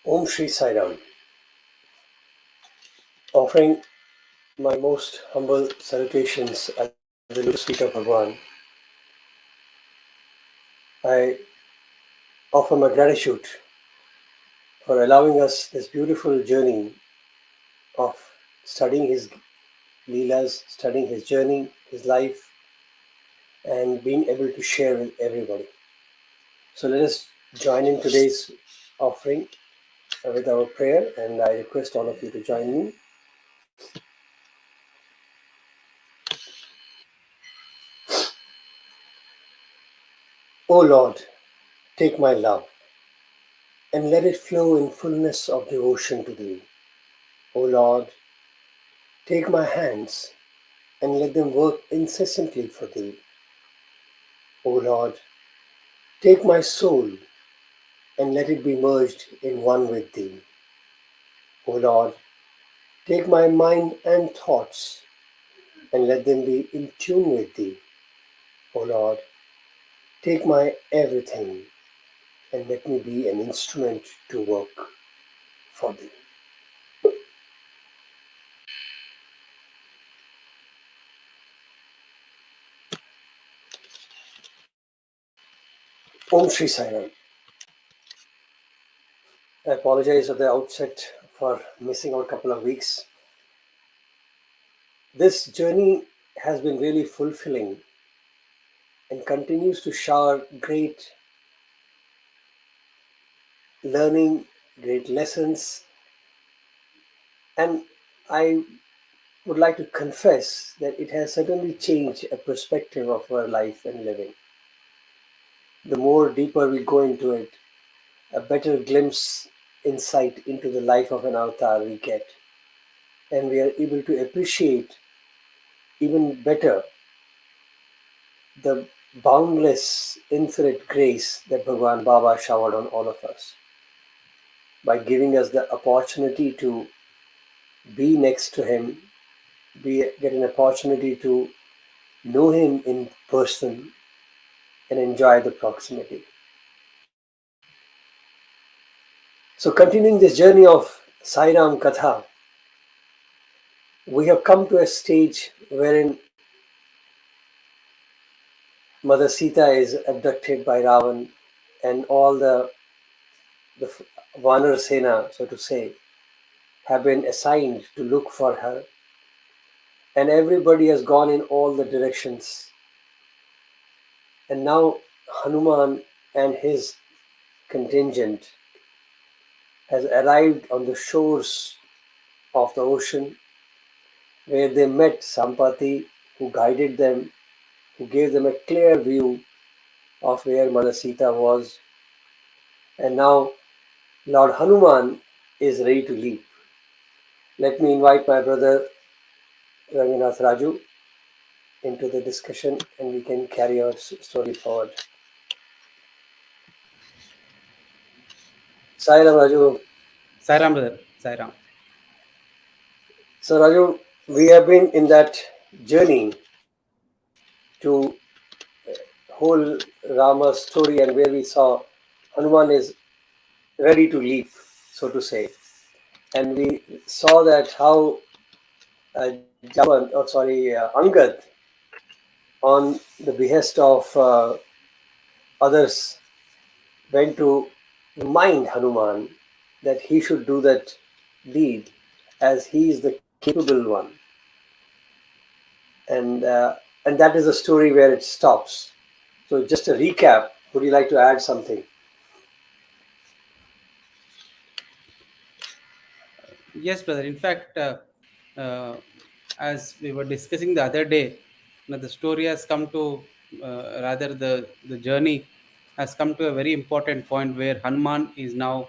Om Shri Sai Ram, offering my most humble salutations at the lotus feet of Bhagwan. I offer my gratitude for allowing us this beautiful journey of studying his Leelas, studying his journey, his life, and being able to share with everybody. So let us join in today's offering with our prayer, and I request all of you to join me. O Lord, take my love and let it flow in fullness of devotion to Thee. O Lord, take my hands and let them work incessantly for Thee. O Lord, take my soul and let it be merged in one with Thee. O Lord, take my mind and thoughts and let them be in tune with Thee. O Lord, take my everything and let me be an instrument to work for Thee. Om Shri Sai Ram. I apologize at the outset for missing out a couple of weeks. This journey has been really fulfilling and continues to shower great learning, great lessons. And I would like to confess that it has certainly changed a perspective of our life and living. The more deeper we go into it, a better glimpse, insight into the life of an avatar we get. And we are able to appreciate even better the boundless, infinite grace that Bhagwan Baba showered on all of us by giving us the opportunity to be next to him, get an opportunity to know him in person and enjoy the proximity. So continuing this journey of Sai Ram Katha, we have come to a stage wherein Mother Sita is abducted by Ravan and all the Vanar Sena, so to say, have been assigned to look for her. And everybody has gone in all the directions. And now Hanuman and his contingent has arrived on the shores of the ocean where they met Sampati, who guided them, who gave them a clear view of where Mother Sita was. And now Lord Hanuman is ready to leap. Let me invite my brother Ranganath Raju into the discussion and we can carry our story forward. Sai Ram Raju. Sai Ram, brother. Sai Ram. So Raju, we have been in that journey to whole Rama's story and where we saw Hanuman is ready to leap, so to say. And we saw that how Angad, on the behest of others, went to remind Hanuman that he should do that deed as he is the capable one. And that is the story where it stops. So just a recap, would you like to add something? Yes, brother. In fact, uh, as we were discussing the other day, the story has come to, rather the journey has come to a very important point where Hanuman is now.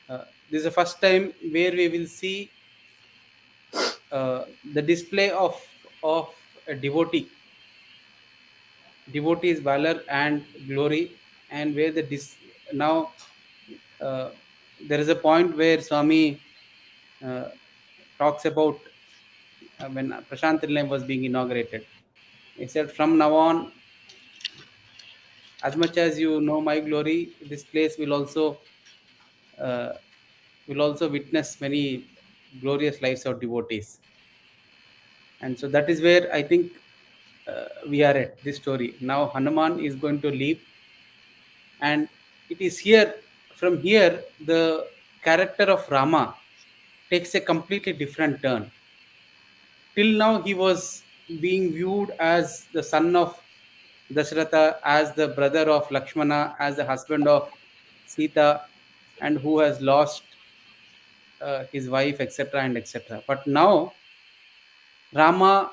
This is the first time where we will see the display of a devotee's valor and glory, and where now uh, there is a point where Swami uh, talks about when Prashant Nilayam was being inaugurated. He said, "From now on, as much as you know my glory, this place will also will also witness many glorious lives of devotees. And so that is where I think we are at this story. Now Hanuman is going to leave, and it is here, from here, the character of Rama takes a completely different turn. Till now, he was being viewed as the son of Dasharatha, as the brother of Lakshmana, as the husband of Sita, and who has lost his wife, etc., and etc. But now Rama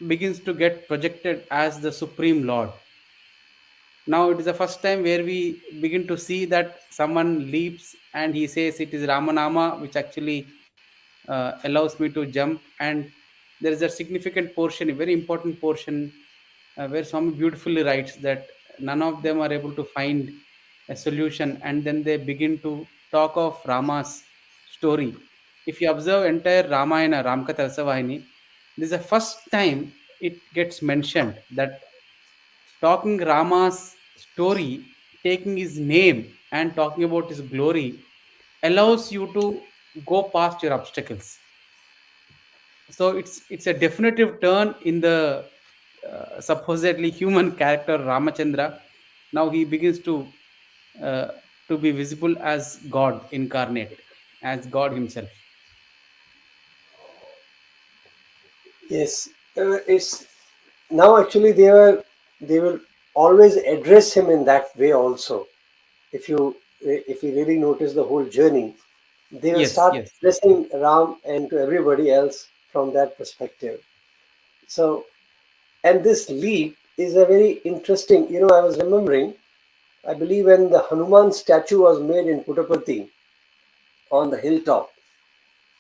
begins to get projected as the supreme lord. Now it is the first time where we begin to see that someone leaps and he says it is Ramanama, which actually allows me to jump. And there is a significant portion, a very important portion, where Swami beautifully writes that none of them are able to find a solution, and then they begin to talk of Rama's story. If you observe entire Ramayana, Ramkatha Rasavahini, this is the first time it gets mentioned that talking Rama's story, taking his name and talking about his glory allows you to go past your obstacles. So it's a definitive turn in the supposedly human character Ramachandra. Now he begins uh, to be visible as God incarnate, as God Himself. Yes, it's now actually they will always address him in that way also. If you really notice the whole journey, they will Yes, start yes. addressing Ram and to everybody else from that perspective. So, and this leap is a very interesting. I was remembering. I believe when the Hanuman statue was made in Puttaparthi on the hilltop,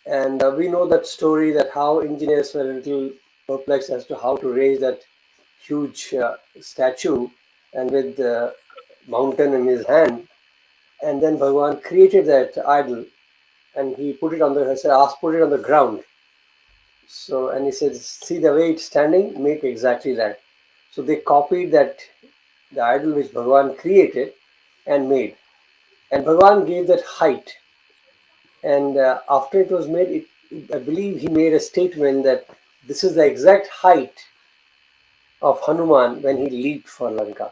and we know that story that how engineers were a little perplexed as to how to raise that huge statue and with the mountain in his hand. And then Bhagwan created that idol and he put it on the, he said, ask, put it on the ground. So, and he said, see the way it's standing, make exactly that. So they copied that, the idol which Bhagwan created and made. And Bhagwan gave that height. And after it was made, I believe he made a statement that this is the exact height of Hanuman when he leaped for Lanka.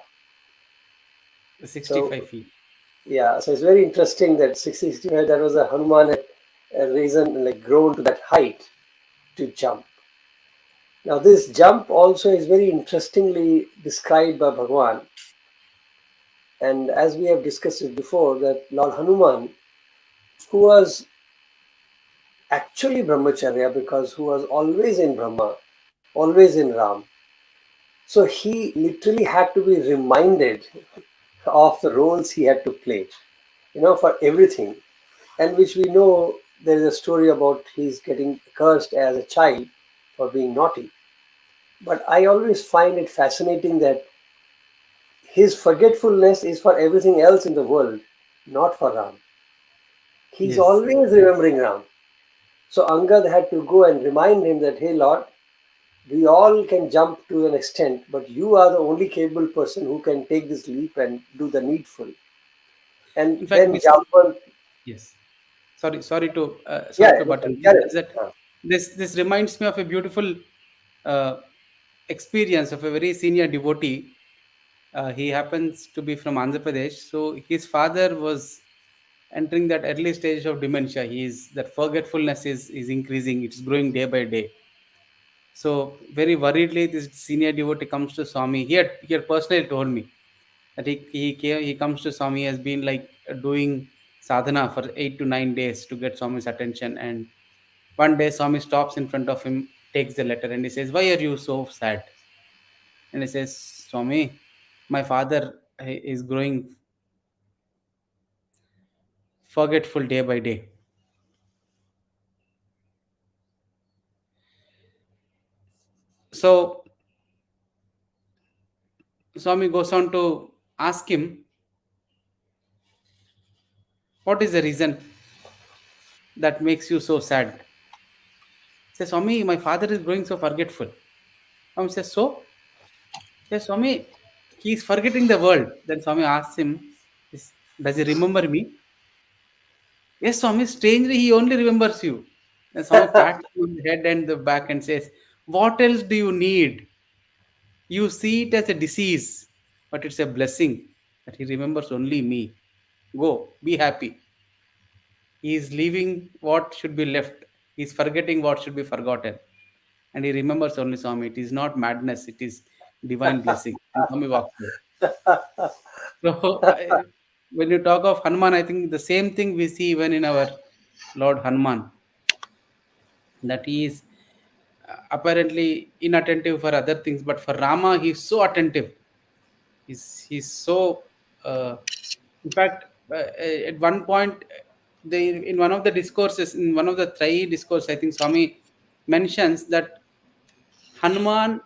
So 65 feet. yeah, so it's very interesting that 665, that was a Hanuman had risen, like grown to that height to jump. Now this jump also is very interestingly described by Bhagwan. And as we have discussed it before, that Lord Hanuman, who was actually Brahmacharya because who was always in Brahma, always in Ram. So he literally had to be reminded of the roles he had to play, for everything. And which we know there is a story about he's getting cursed as a child for being naughty. But I always find it fascinating that his forgetfulness is for everything else in the world, not for Ram. He's Yes. always remembering Ram. So Angad had to go and remind him that, hey Lord, we all can jump to an extent, but you are the only capable person who can take this leap and do the needful. And In fact, then this is, Jambal, yes. Sorry yeah, to no butt problem, in. carry Is that on. this reminds me of a beautiful uh, experience of a very senior devotee. He happens to be from Andhra Pradesh, so his father was entering that early stage of dementia. He is that forgetfulness is increasing. It's growing day by day. So very worriedly, this senior devotee comes to Swami. He had personally told me that he comes to Swami, has been like doing sadhana for 8 to 9 days to get Swami's attention. And one day Swami stops in front of him, takes the letter, and he says, "Why are you so sad?" And he says, "Swami, my father is growing forgetful day by day." So Swami goes on to ask him, "What is the reason that makes you so sad?" Says, "Swami, my father is growing so forgetful." Swami says, "So?" Says, "Swami, he is forgetting the world." Then Swami asks him, "Does he remember me?" Yes, Swami, strangely, he only remembers you. And Swami pats you on the head and the back and says, what else do you need? You see it as a disease, but it's a blessing that he remembers only me. Go, be happy. He is leaving what should be left. He is forgetting what should be forgotten. And he remembers only Swami. It is not madness, it is divine blessing. And Swami walks away. So, when you talk of Hanuman, I think the same thing we see even in our Lord Hanuman, that he is apparently inattentive for other things, but for Rama, he is so attentive. He's so. In fact, at one point, they in one of the discourses, in one of the three discourse, I think Swami mentions that Hanuman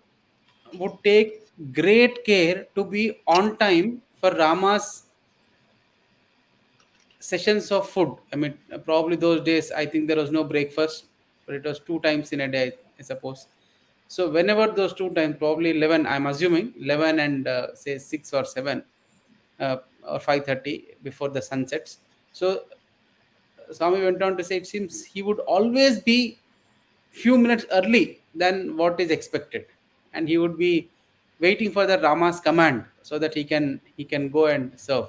would take great care to be on time for Rama's sessions of food. I mean, probably those days, I think there was no breakfast, but it was two times in a day, I suppose. So whenever those two times, probably 11, I'm assuming 11 and say 6 or 7 or 5:30 before the sun sets. So Swami went on to say, it seems he would always be few minutes early than what is expected, and he would be waiting for the Rama's command so that he can go and serve.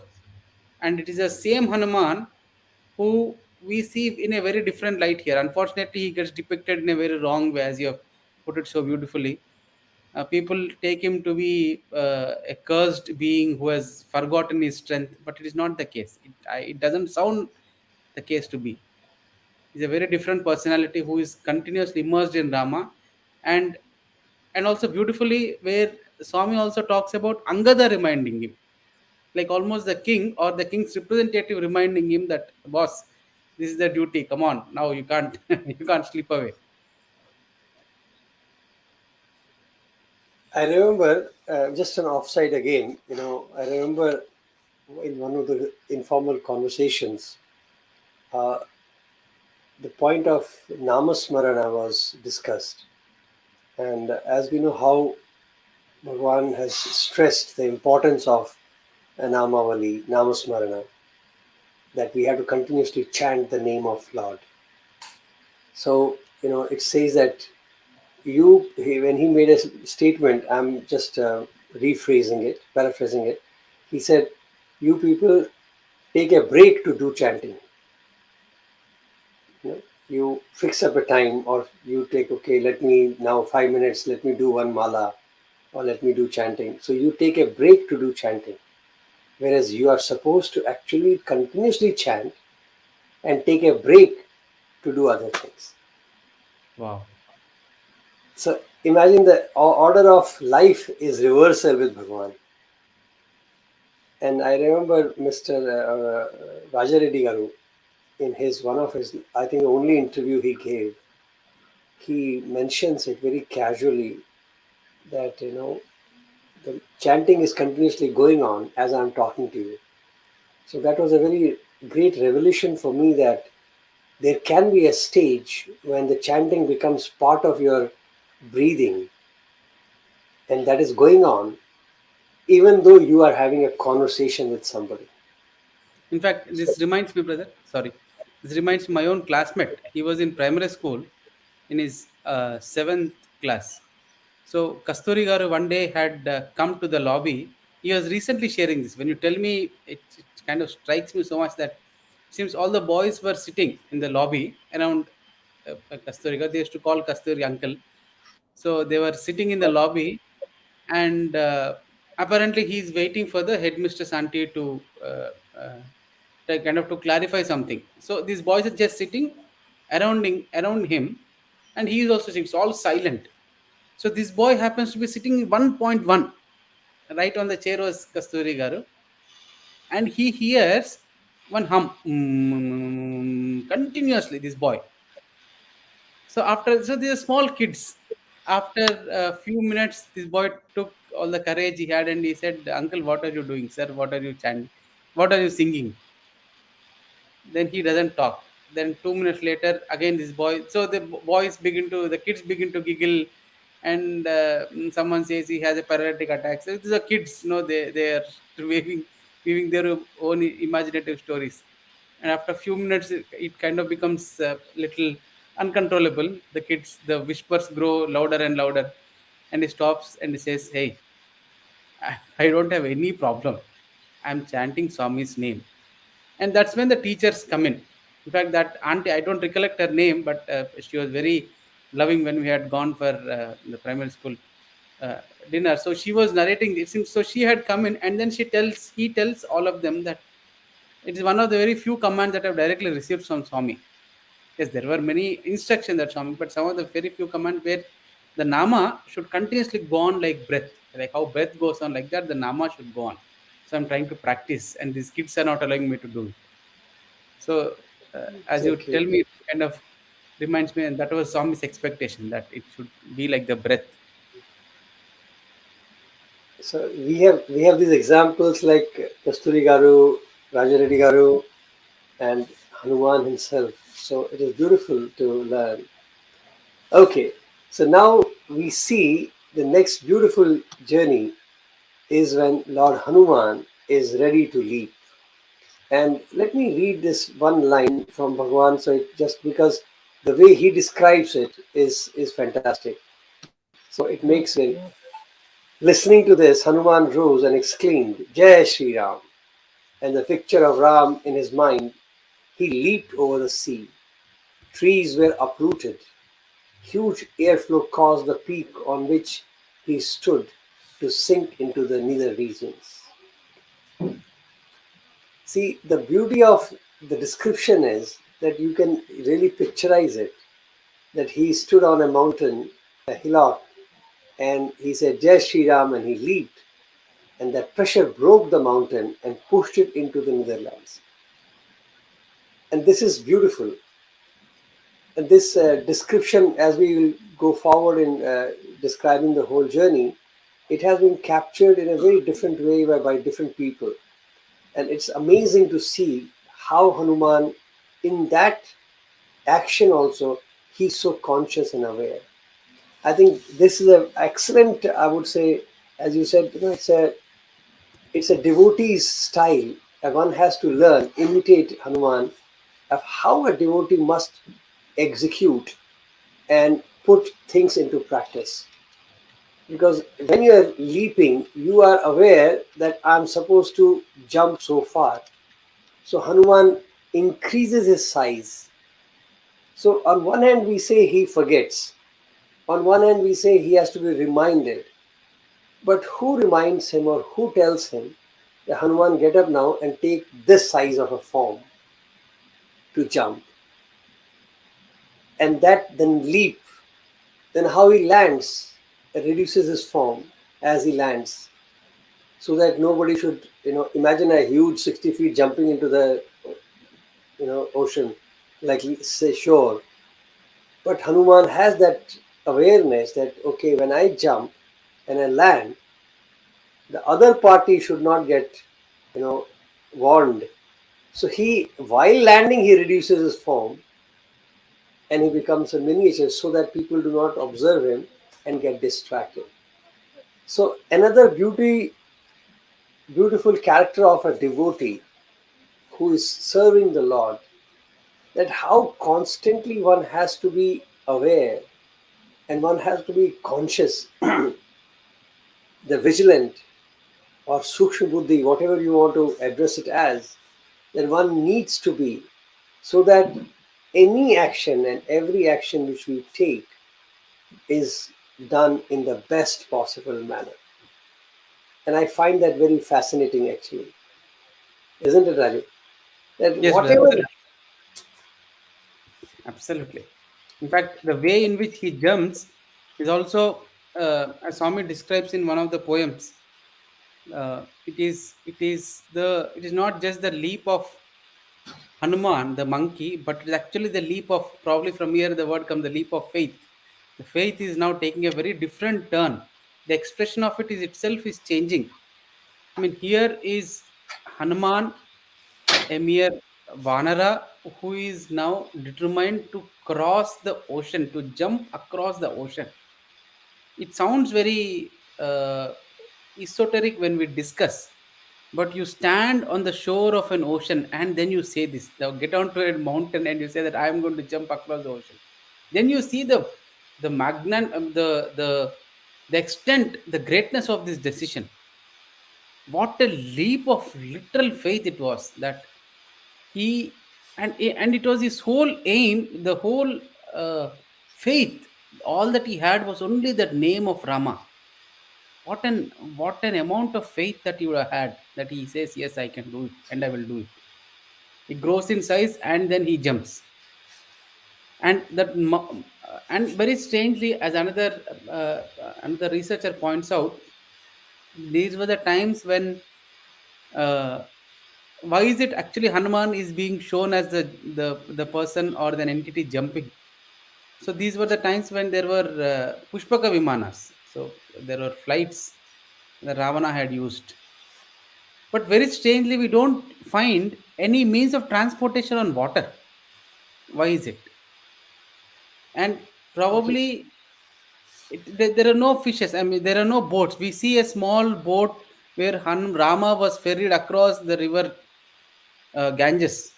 And it is the same Hanuman who we see in a very different light here. Unfortunately, he gets depicted in a very wrong way, as you have put it so beautifully. People take him to be a cursed being who has forgotten his strength, but it is not the case. It doesn't sound the case to be. He's a very different personality who is continuously immersed in Rama, and also beautifully where Swami also talks about Angada reminding him, like almost the king or the king's representative reminding him that, boss, this is the duty. Come on, now you can't you can't slip away. I remember just an offside again. I remember in one of the informal conversations, uh, the point of namasmarana was discussed, and as we know how Bhagwan has stressed the importance of a namavali, namasmarana, that we have to continuously chant the name of Lord. So it says that when he made a statement, I'm just rephrasing it, paraphrasing it. He said, "You people take a break to do chanting. You fix up a time, or you take, okay, let me now 5 minutes, let me do one mala, or let me do chanting. So you take a break to do chanting, whereas you are supposed to actually continuously chant and take a break to do other things." Wow. So imagine the order of life is reversal with Bhagwan. And I remember Mr. Rajareddy Garu, in his one of his, I think the only interview he gave, he mentions it very casually that the chanting is continuously going on as I'm talking to you. So that was a very great revelation for me, that there can be a stage when the chanting becomes part of your breathing, and that is going on even though you are having a conversation with somebody. In fact, So, this reminds me, brother. Sorry, this reminds my own classmate. He was in primary school, in his seventh class. So Kasturi Garu one day had come to the lobby. He was recently sharing this. When you tell me, it kind of strikes me so much that seems all the boys were sitting in the lobby around Kasturi Garu. They used to call Kasturi uncle. So they were sitting in the lobby, and apparently he's waiting for the headmistress auntie to kind of to clarify something. So these boys are just sitting around him, and he is also sitting. It's all silent. So this boy happens to be sitting in 1.1, right on the chair was Kasturi Garu, and he hears one hum continuously. This boy. So these are small kids. After a few minutes, this boy took all the courage he had and he said, "Uncle, what are you doing, sir? What are you chanting? What are you singing?" Then he doesn't talk. Then 2 minutes later, again this boy. So the kids begin to giggle, and someone says he has a paralytic attack. So these are kids, they are weaving their own imaginative stories. and after a few minutes it kind of becomes a little uncontrollable. The kids, the whispers grow louder and louder, and he stops and he says, "Hey, I don't have any problem. I'm chanting Swami's name." And that's when the teachers come in. In fact, that auntie, I don't recollect her name, but she was very loving when we had gone for the primary school uh, dinner. So she was narrating it seems. So she had come in, and then he tells all of them that it is one of the very few commands that I've directly received from Swami. Yes, there were many instructions that Swami, but some of the very few commands where the nama should continuously go on like breath, like how breath goes on like that, the nama should go on. So I'm trying to practice, and these kids are not allowing me to do it. So as you tell Exactly. me, it kind of reminds me, and that was Swami's expectation that it should be like the breath. So we have these examples like Kasturi Garu, Rajareddy Garu, and Hanuman himself. So it is beautiful to learn. Okay, so now we see the next beautiful journey is when Lord Hanuman is ready to leap. And let me read this one line from Bhagwan. So just because the way he describes it is fantastic. So it makes it. Listening to this, Hanuman rose and exclaimed, "Jai Shri Ram!" And the picture of Ram in his mind, he leaped over the sea. Trees were uprooted. Huge airflow caused the peak on which he stood to sink into the nether regions. See, the beauty of the description is that you can really picturize it. That he stood on a mountain, a hillock, and he said, "Jai Shri Ram," and he leaped. And that pressure broke the mountain and pushed it into the Netherlands. And this is beautiful. And this description, as we will go forward in describing the whole journey, it has been captured in a very different way by different people. And it's amazing to see how Hanuman, in that action also, he's so conscious and aware. I think this is an excellent, I would say, as you said, it's a devotee's style, and one has to learn, imitate Hanuman, of how a devotee must execute and put things into practice. Because when you are leaping, you are aware that I'm supposed to jump so far. So Hanuman increases his size. So on one hand, we say he forgets. On one hand, we say he has to be reminded. But who reminds him or who tells him that Hanuman, get up now and take this size of a form to jump? And that then leap, then how he lands, reduces his form as he lands, so that nobody should, imagine a huge 60 feet jumping into the, ocean, like say shore. But Hanuman has that awareness that, okay, when I jump and I land, the other party should not get, you know, warned. So he, while landing, he reduces his form and he becomes a miniature so that people do not observe him and get distracted. So another beautiful character of a devotee who is serving the Lord, that how constantly one has to be aware and one has to be conscious, the vigilant or sukshma buddhi, whatever you want to address it as, that one needs to be, so that any action and every action which we take is done in the best possible manner. And I find that very fascinating actually. Isn't it, Raju? That Yes, brother, whatever. absolutely. Absolutely. In fact, the way in which he jumps is also, as Swami describes in one of the poems. It is not just the leap of Hanuman, the monkey, but it's actually the leap of, probably from here the word comes, the leap of faith. The faith is now taking a very different turn. The expression of it is itself is changing. I mean, here is Hanuman, a mere Vanara, who is now determined to cross the ocean, to jump across the ocean. It sounds very esoteric when we discuss. But you stand on the shore of an ocean and then you say this. Now get onto a mountain and you say that I am going to jump across the ocean. Then you see the magnan the extent, the greatness of this decision. What a leap of literal faith it was, that he and it was his whole aim, the whole faith. All that he had was only the name of Rama. What an amount of faith that he would have had, that he says, yes, I can do it and I will do it. He grows in size and then he jumps. And and very strangely, as another researcher points out, these were the times when, uh, why is it actually Hanuman is being shown as the person or the entity jumping? So these were the times when there were pushpaka vimanas, so there were flights that Ravana had used. But very strangely, we don't find any means of transportation on water. Why is it? And Okay. probably there are no fishes. I mean, there are no boats. We see a small boat where Rama was ferried across the river Ganges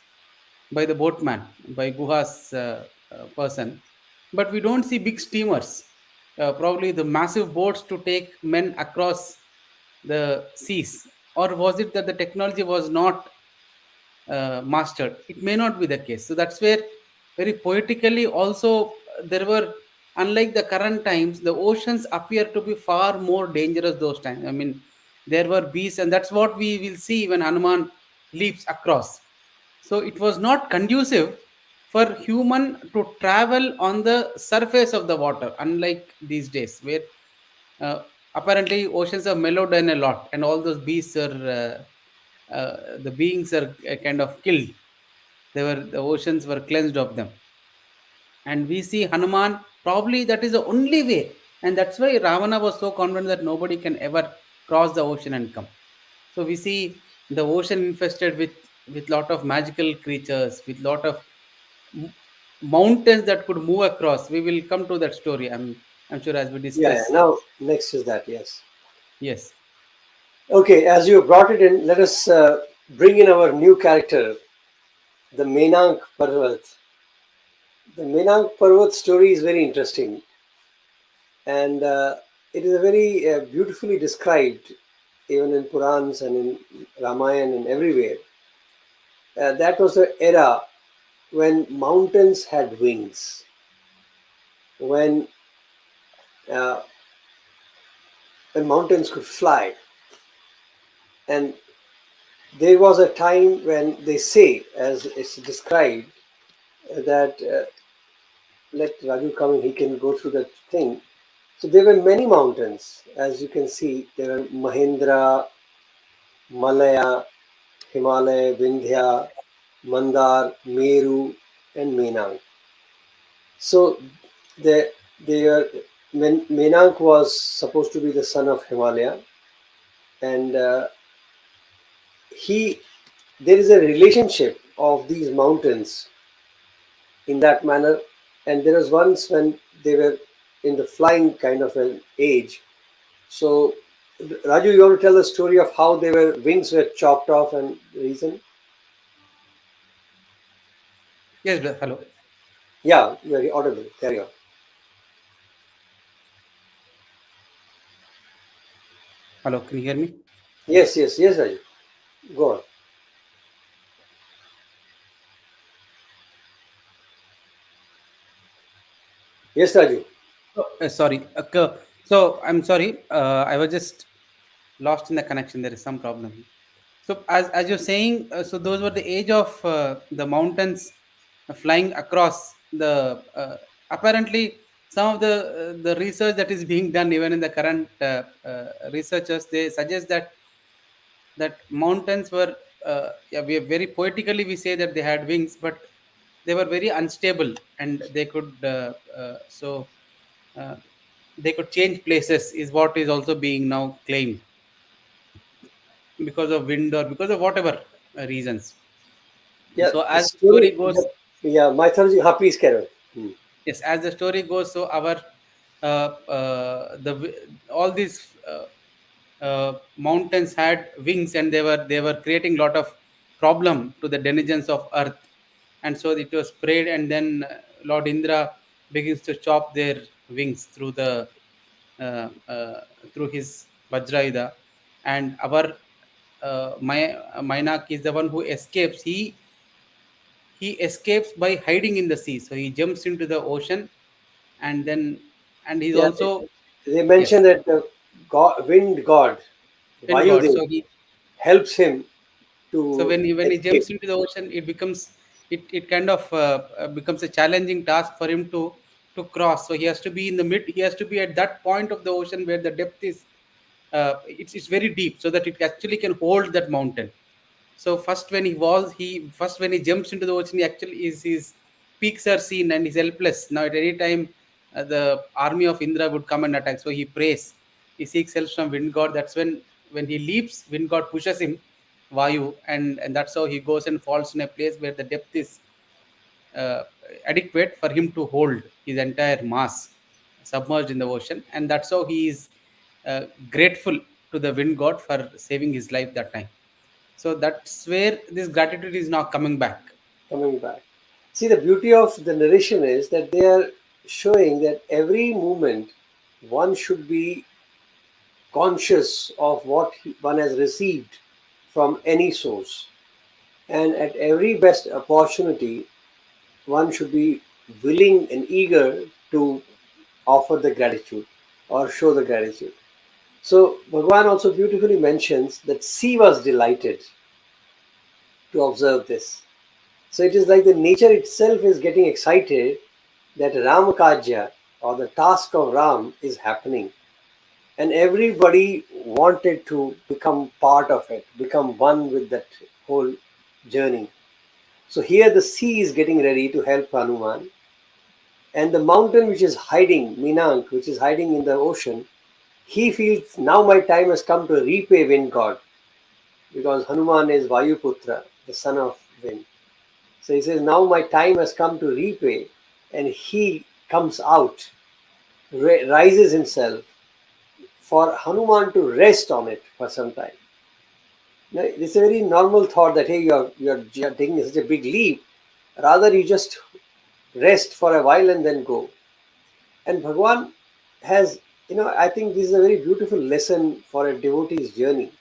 by the boatman, by Guha's person. But we don't see big steamers. Probably the massive boats to take men across the seas. Or was it that the technology was not mastered? It may not be the case. So that's where, very poetically, also there were, unlike the current times, the oceans appear to be far more dangerous those times. I mean, there were beasts, and that's what we will see when Hanuman leaps across. So it was not conducive for human to travel on the surface of the water, unlike these days, where apparently oceans have mellowed in a lot, and all those beasts are the beings are kind of killed. The oceans were cleansed of them, and we see Hanuman. Probably that is the only way, and that's why Ravana was so confident that nobody can ever cross the ocean and come. So we see the ocean infested with lot of magical creatures, with lot of m- mountains that could move across. We will come to that story. I'm sure as we Yeah, yeah. discuss. Now, next is that, yes. Yes, Okay, as you brought it in, let us bring in our new character, the Mainak Parvat. The Mainak Parvat story is very interesting, and it is a very beautifully described, even in Purans and in Ramayana and everywhere. That was the era when mountains had wings, when uh, when mountains could fly, and there was a time when they say, as it's described, that let Raju come and he can go through that thing. So there were many mountains, as you can see. There were Mahendra, Malaya, Himalaya, Vindhya, Mandar, Meru, and Menang. So the they are Menang was supposed to be the son of Himalaya, and he there is a relationship of these mountains in that manner. And there was once when they were in the flying kind of an age. So, Raju, you want to tell the story of how they were wings were chopped off and the reason? yes, hello, Yeah, very audible. Carry on. hello. Can you hear me? Yes, yes, yes, Raju. Go on. Yes, Raju. Oh, sorry. So I'm sorry. I was just lost in the connection. There is some problem here. So as you're saying, so those were the age of the mountains flying across the. Apparently, some of the research that is being done, even in the current researchers, they suggest that mountains were, yeah, we very poetically we say that they had wings, but they were very unstable, and they could uh, they could change places, is what is also being now claimed, because of wind or because of whatever reasons. Yeah, So the as the story story, goes, yeah, mythology. Please carry on. Hmm. yes, as the story goes, so our all these mountains had wings, and they were creating a lot of problem to the denizens of earth. And so it was sprayed, and then Lord Indra begins to chop their wings through the through his Vajrayuda. And our Mainak is the one who escapes. He escapes by hiding in the sea. So he jumps into the ocean, and then and he's Yeah, also, they yes, mention that the wind god, wind god. Vayudev, helps him So to when he escape. jumps into the ocean, it kind of becomes a challenging task for him to cross. So he has to be in the mid. He has to be at that point of the ocean where the depth is it's very deep, so that it actually can hold that mountain. So first when he jumps into the ocean, he actually is his peaks are seen and he's helpless. Now at any time, the army of Indra would come and attack. So he prays, he seeks help from wind god. That's when he leaps, wind god pushes him, Vayu, and that's how he goes and falls in a place where the depth is uh, adequate for him to hold his entire mass submerged in the ocean. And that's how he is grateful to the wind god for saving his life that time. So that's where this gratitude is now coming back. Coming back. See, the beauty of the narration is that they are showing that every moment one should be conscious of what one has received from any source. And at every best opportunity, one should be willing and eager to offer the gratitude or show the gratitude. So, Bhagwan also beautifully mentions that sea was delighted to observe this. So, it is like the nature itself is getting excited that Ramakajya or the task of Ram is happening, and everybody wanted to become part of it, become one with that whole journey. So here the sea is getting ready to help Hanuman, and the mountain which is hiding, Minank, which is hiding in the ocean, he feels now my time has come to repay wind god, because Hanuman is Vayuputra, the son of wind. So he says, now my time has come to repay, and he comes out, rises himself for Hanuman to rest on it for some time. Now, it's a very normal thought that hey, you're taking such a big leap. Rather, you just rest for a while and then go. And Bhagwan has, I think this is a very beautiful lesson for a devotee's journey.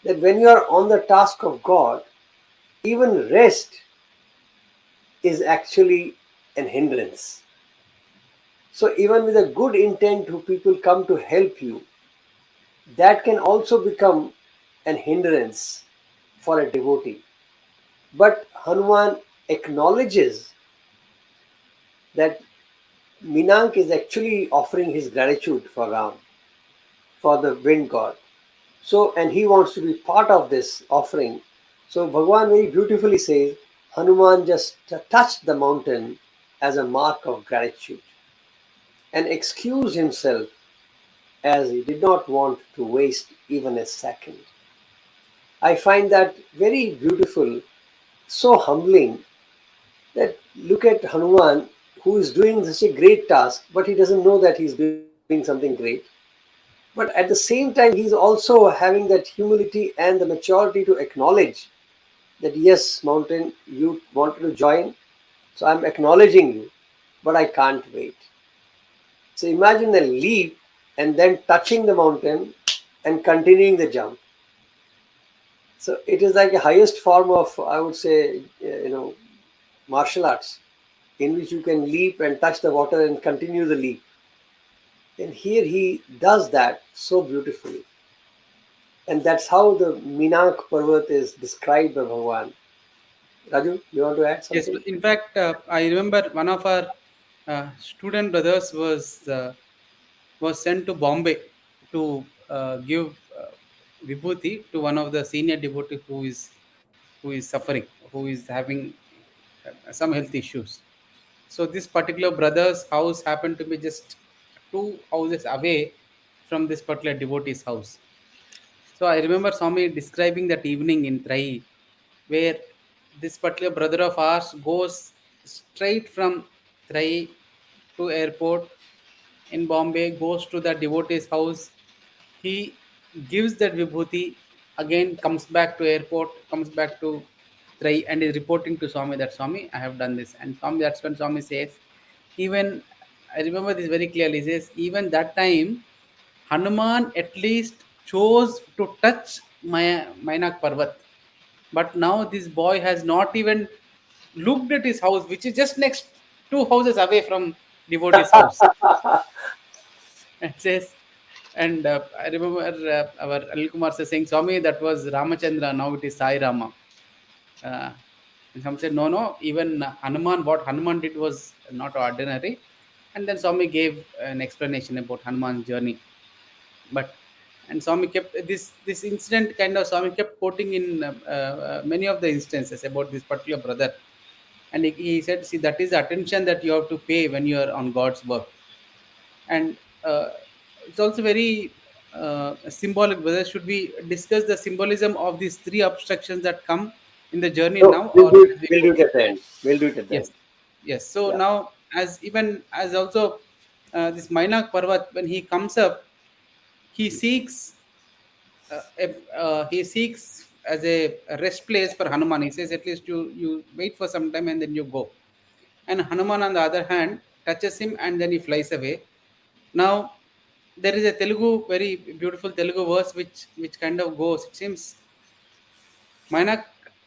That when you are on the task of God, even rest is actually an hindrance. So even with a good intent, who people come to help you, that can also become an hindrance for a devotee. But Hanuman acknowledges that Minank is actually offering his gratitude for Ram, for the wind god. So, and he wants to be part of this offering. So, Bhagwan very beautifully says, Hanuman just touched the mountain as a mark of gratitude and excused himself as he did not want to waste even a second. I find that very beautiful, so humbling that look at Hanuman who is doing such a great task, but he doesn't know that he's doing something great. But at the same time, he's also having that humility and the maturity to acknowledge that yes, mountain, you wanted to join, so I'm acknowledging you, but I can't wait. So imagine a leap and then touching the mountain and continuing the jump. So it is like a highest form of, I would say, martial arts in which you can leap and touch the water and continue the leap. And here he does that so beautifully. And that's how the Minak Parvat is described by Bhagavan. Raju, you want to add Yes, something? in fact, I remember one of our student brothers was sent to Bombay to give vibhuti to one of the senior devotee who is suffering, who is having some health issues. So this particular brother's house happened to be just two houses away from this particular devotee's house. So I remember Swami describing that evening in Trai, where this particular brother of ours goes straight from Trai to airport in Bombay, goes to the devotee's house. He gives that vibhuti, again comes back to airport, comes back to Trai, and is reporting to Swami that Swami, I have done this. And Swami, that's when Swami says, even I remember this very clearly. He says, even that time, Hanuman at least chose to touch Mainak Parvat. But now this boy has not even looked at his house, which is just next two houses away from devotee's house. And says, and I remember our Anil Kumar says saying, Swami, that was Ramachandra, now it is Sai Rama. Uh, and some said, no, no, even Hanuman, what Hanuman did was not ordinary. And then Swami gave an explanation about Hanuman's journey. But and Swami kept this incident kind of Swami kept quoting in many of the instances about this particular brother. And he said, see, that is the attention that you have to pay when you are on God's work. And it's also very symbolic. Whether should we discuss the symbolism of these three obstructions that come in the journey No, now, or should we we'll go? do it at the end. We'll do it at the Yes, end. yes. So Yeah. now, as even as also this Mainak Parvat, when he comes up, he seeks he seeks as a rest place for Hanuman. He says, at least you wait for some time and then you go. And Hanuman, on the other hand, touches him and then he flies away. Now, there is a Telugu, very beautiful Telugu verse which kind of goes. It seems Mainak,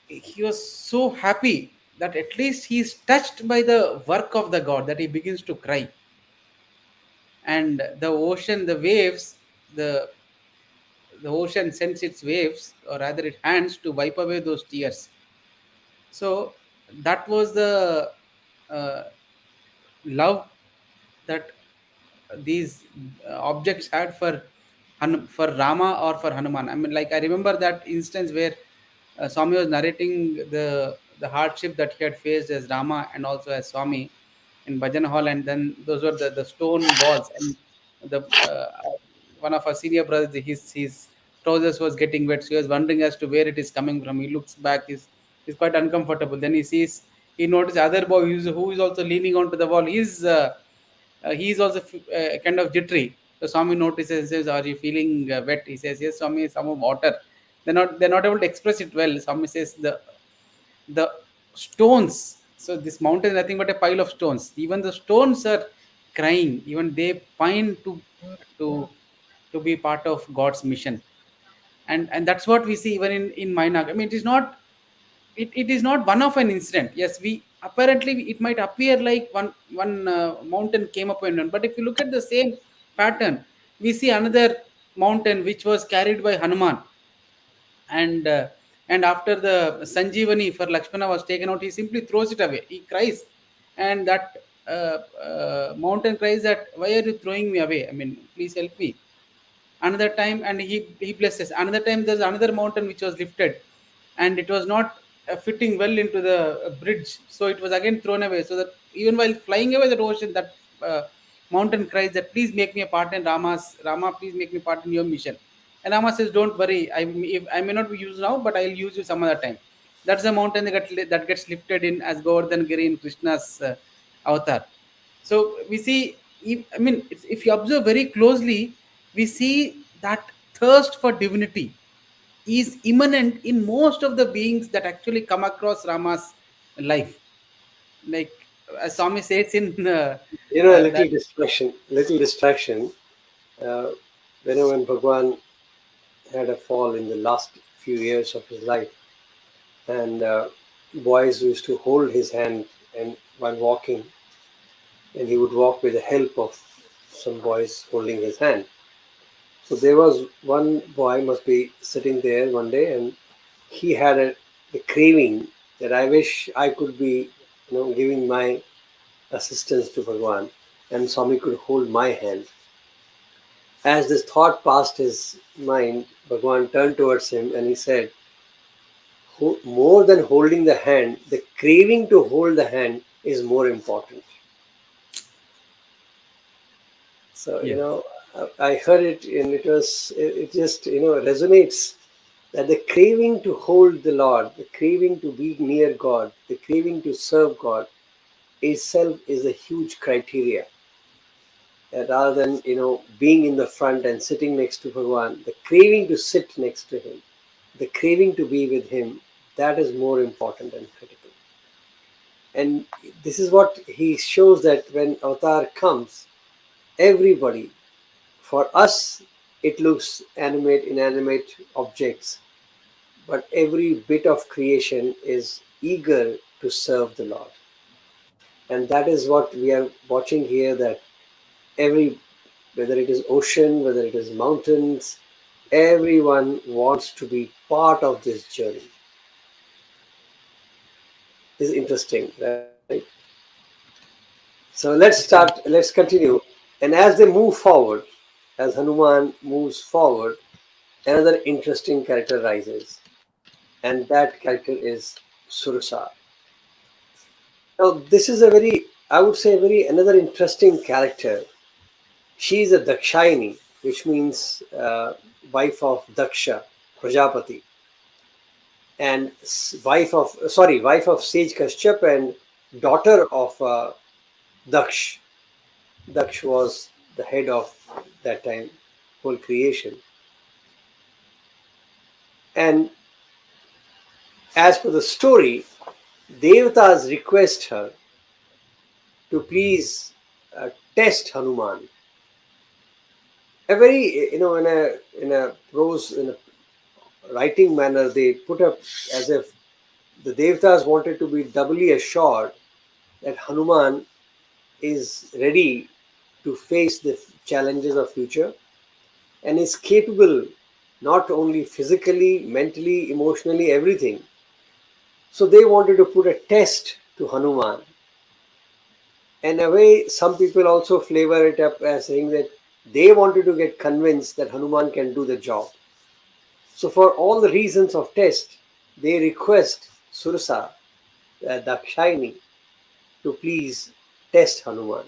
he was so happy that at least he is touched by the work of the God that he begins to cry. And the ocean, the waves, the ocean sends its waves, or rather its hands, to wipe away those tears. So that was the uh, love that these objects had for for Rama or for Hanuman. I mean, like I remember that instance where Swami was narrating the hardship that he had faced as Rama and also as Swami in Bhajan Hall, and then those were the stone walls, and the one of our senior brothers, his trousers was getting wet, so he was wondering as to where it is coming from. He looks back, he's quite uncomfortable. Then he noticed other boy who is also leaning onto the wall. He is also kind of jittery. So Swami notices and says, "Are you feeling wet?" He says, "Yes, Swami, some of water." They're not able to express it well. Swami says the stones. So this mountain is nothing but a pile of stones. Even the stones are crying. Even they pine to to be part of God's mission. And that's what we see even in Mainak. I mean, it is not one of an incident. Yes, we apparently it might appear like one mountain came up and but if you look at the same pattern, we see another mountain which was carried by Hanuman, and uh, and after the Sanjeevani for Lakshmana was taken out, he simply throws it away. He cries, and that mountain cries that, why are you throwing me away? I mean, please help me. Another time, and he blesses. Another time there's another mountain which was lifted, and it was not fitting well into the bridge, so it was again thrown away. So that even while flying away that ocean, that uh, mountain cries that, please make me a part in Rama, please make me part in your mission. And Rama says, don't worry, I may not be used now, but I'll use you some other time. That's the mountain that gets lifted in as Govardhan Giri in Krishna's avatar. So we see, I mean, if you observe very closely, we see that thirst for divinity is immanent in most of the beings that actually come across Rama's life. Like as Swami says in A that. little distraction. Little distraction. Uh, when Bhagwan had a fall in the last few years of his life, and boys used to hold his hand and while walking, and he would walk with the help of some boys holding his hand. So there was one boy must be sitting there one day, and he had a craving that I wish I could be, giving my assistance to Bhagwan, and Swami could hold my hand. As this thought passed his mind, Bhagwan turned towards him and he said, more than holding the hand, the craving to hold the hand is more important. So, Yes. I heard it and it just, resonates that the craving to hold the Lord, the craving to be near God, the craving to serve God itself is a huge criteria. rather than being in the front and sitting next to Bhagwan, the craving to sit next to him, the craving to be with him, that is more important and critical. And this is what he shows, that when avatar comes, everybody, for us it looks animate, inanimate objects, but every bit of creation is eager to serve the Lord. And that is what we are watching here, that every, whether it is ocean, whether it is mountains, everyone wants to be part of this journey. This is interesting, right? So let's continue. And as they move forward, as Hanuman moves forward, another interesting character rises, and that character is Surasa. Now, this is a very, I would say, very another interesting character. She is a Dakshayani, which means wife of Daksha, Prajapati, and wife of sage Kashyap and daughter of Daksh. Daksh was the head of that time whole creation. And as per the story, Devatas request her to please test Hanuman. A very, in a prose, in a writing manner, they put up as if the Devatas wanted to be doubly assured that Hanuman is ready to face the challenges of future and is capable, not only physically, mentally, emotionally, everything. So they wanted to put a test to Hanuman. In a way, some people also flavor it up as saying that they wanted to get convinced that Hanuman can do the job. So, for all the reasons of test, they request Surasa, Dakshayani, to please test Hanuman.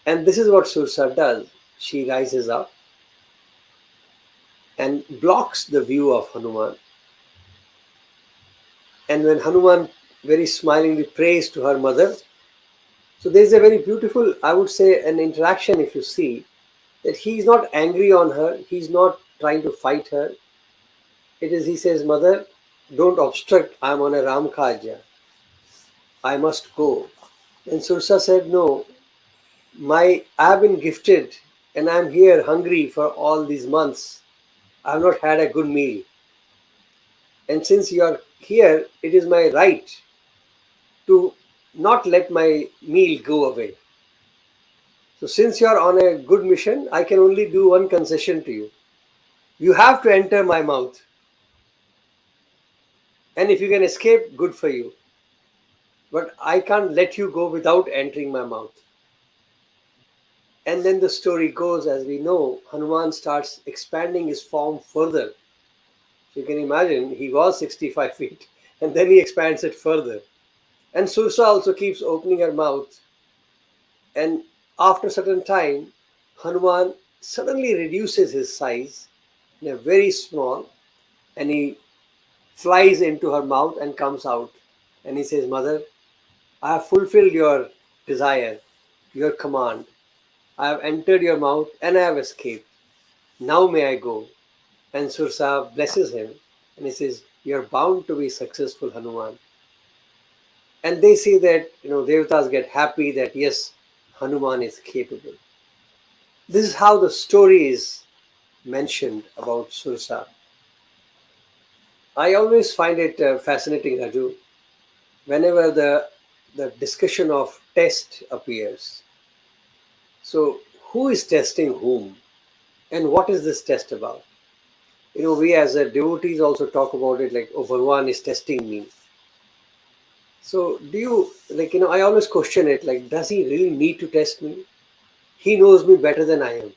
And this is what Surasa does. She rises up and blocks the view of Hanuman. And when Hanuman very smilingly prays to her mother, so there's a very beautiful, I would say, an interaction if you see, that he's not angry on her, he's not trying to fight her. It is, he says, Mother, don't obstruct, I'm on a Ram Kajya. I must go. And Sursa said, No, I have been gifted and I'm here hungry for all these months. I have not had a good meal. And since you are here, it is my right to not let my meal go away. So since you are on a good mission, I can only do one concession to you. You have to enter my mouth. And if you can escape, good for you. But I can't let you go without entering my mouth. And then the story goes, as we know, Hanuman starts expanding his form further. So you can imagine, he was 65 feet, and then he expands it further. And Sursa also keeps opening her mouth. And after a certain time, Hanuman suddenly reduces his size in a very small, and he flies into her mouth and comes out. And he says, Mother, I have fulfilled your desire, your command. I have entered your mouth and I have escaped. Now may I go. And Sursa blesses him and he says, You're bound to be successful, Hanuman. And they say that, Devatas get happy that yes, Hanuman is capable. This is how the story is mentioned about Sursa. I always find it fascinating, Raju, whenever the discussion of test appears. So, who is testing whom? And what is this test about? We as a devotees also talk about it like, oh, Bhagwan is testing me. So, do you, I always question it like, does he really need to test me? He knows me better than I am.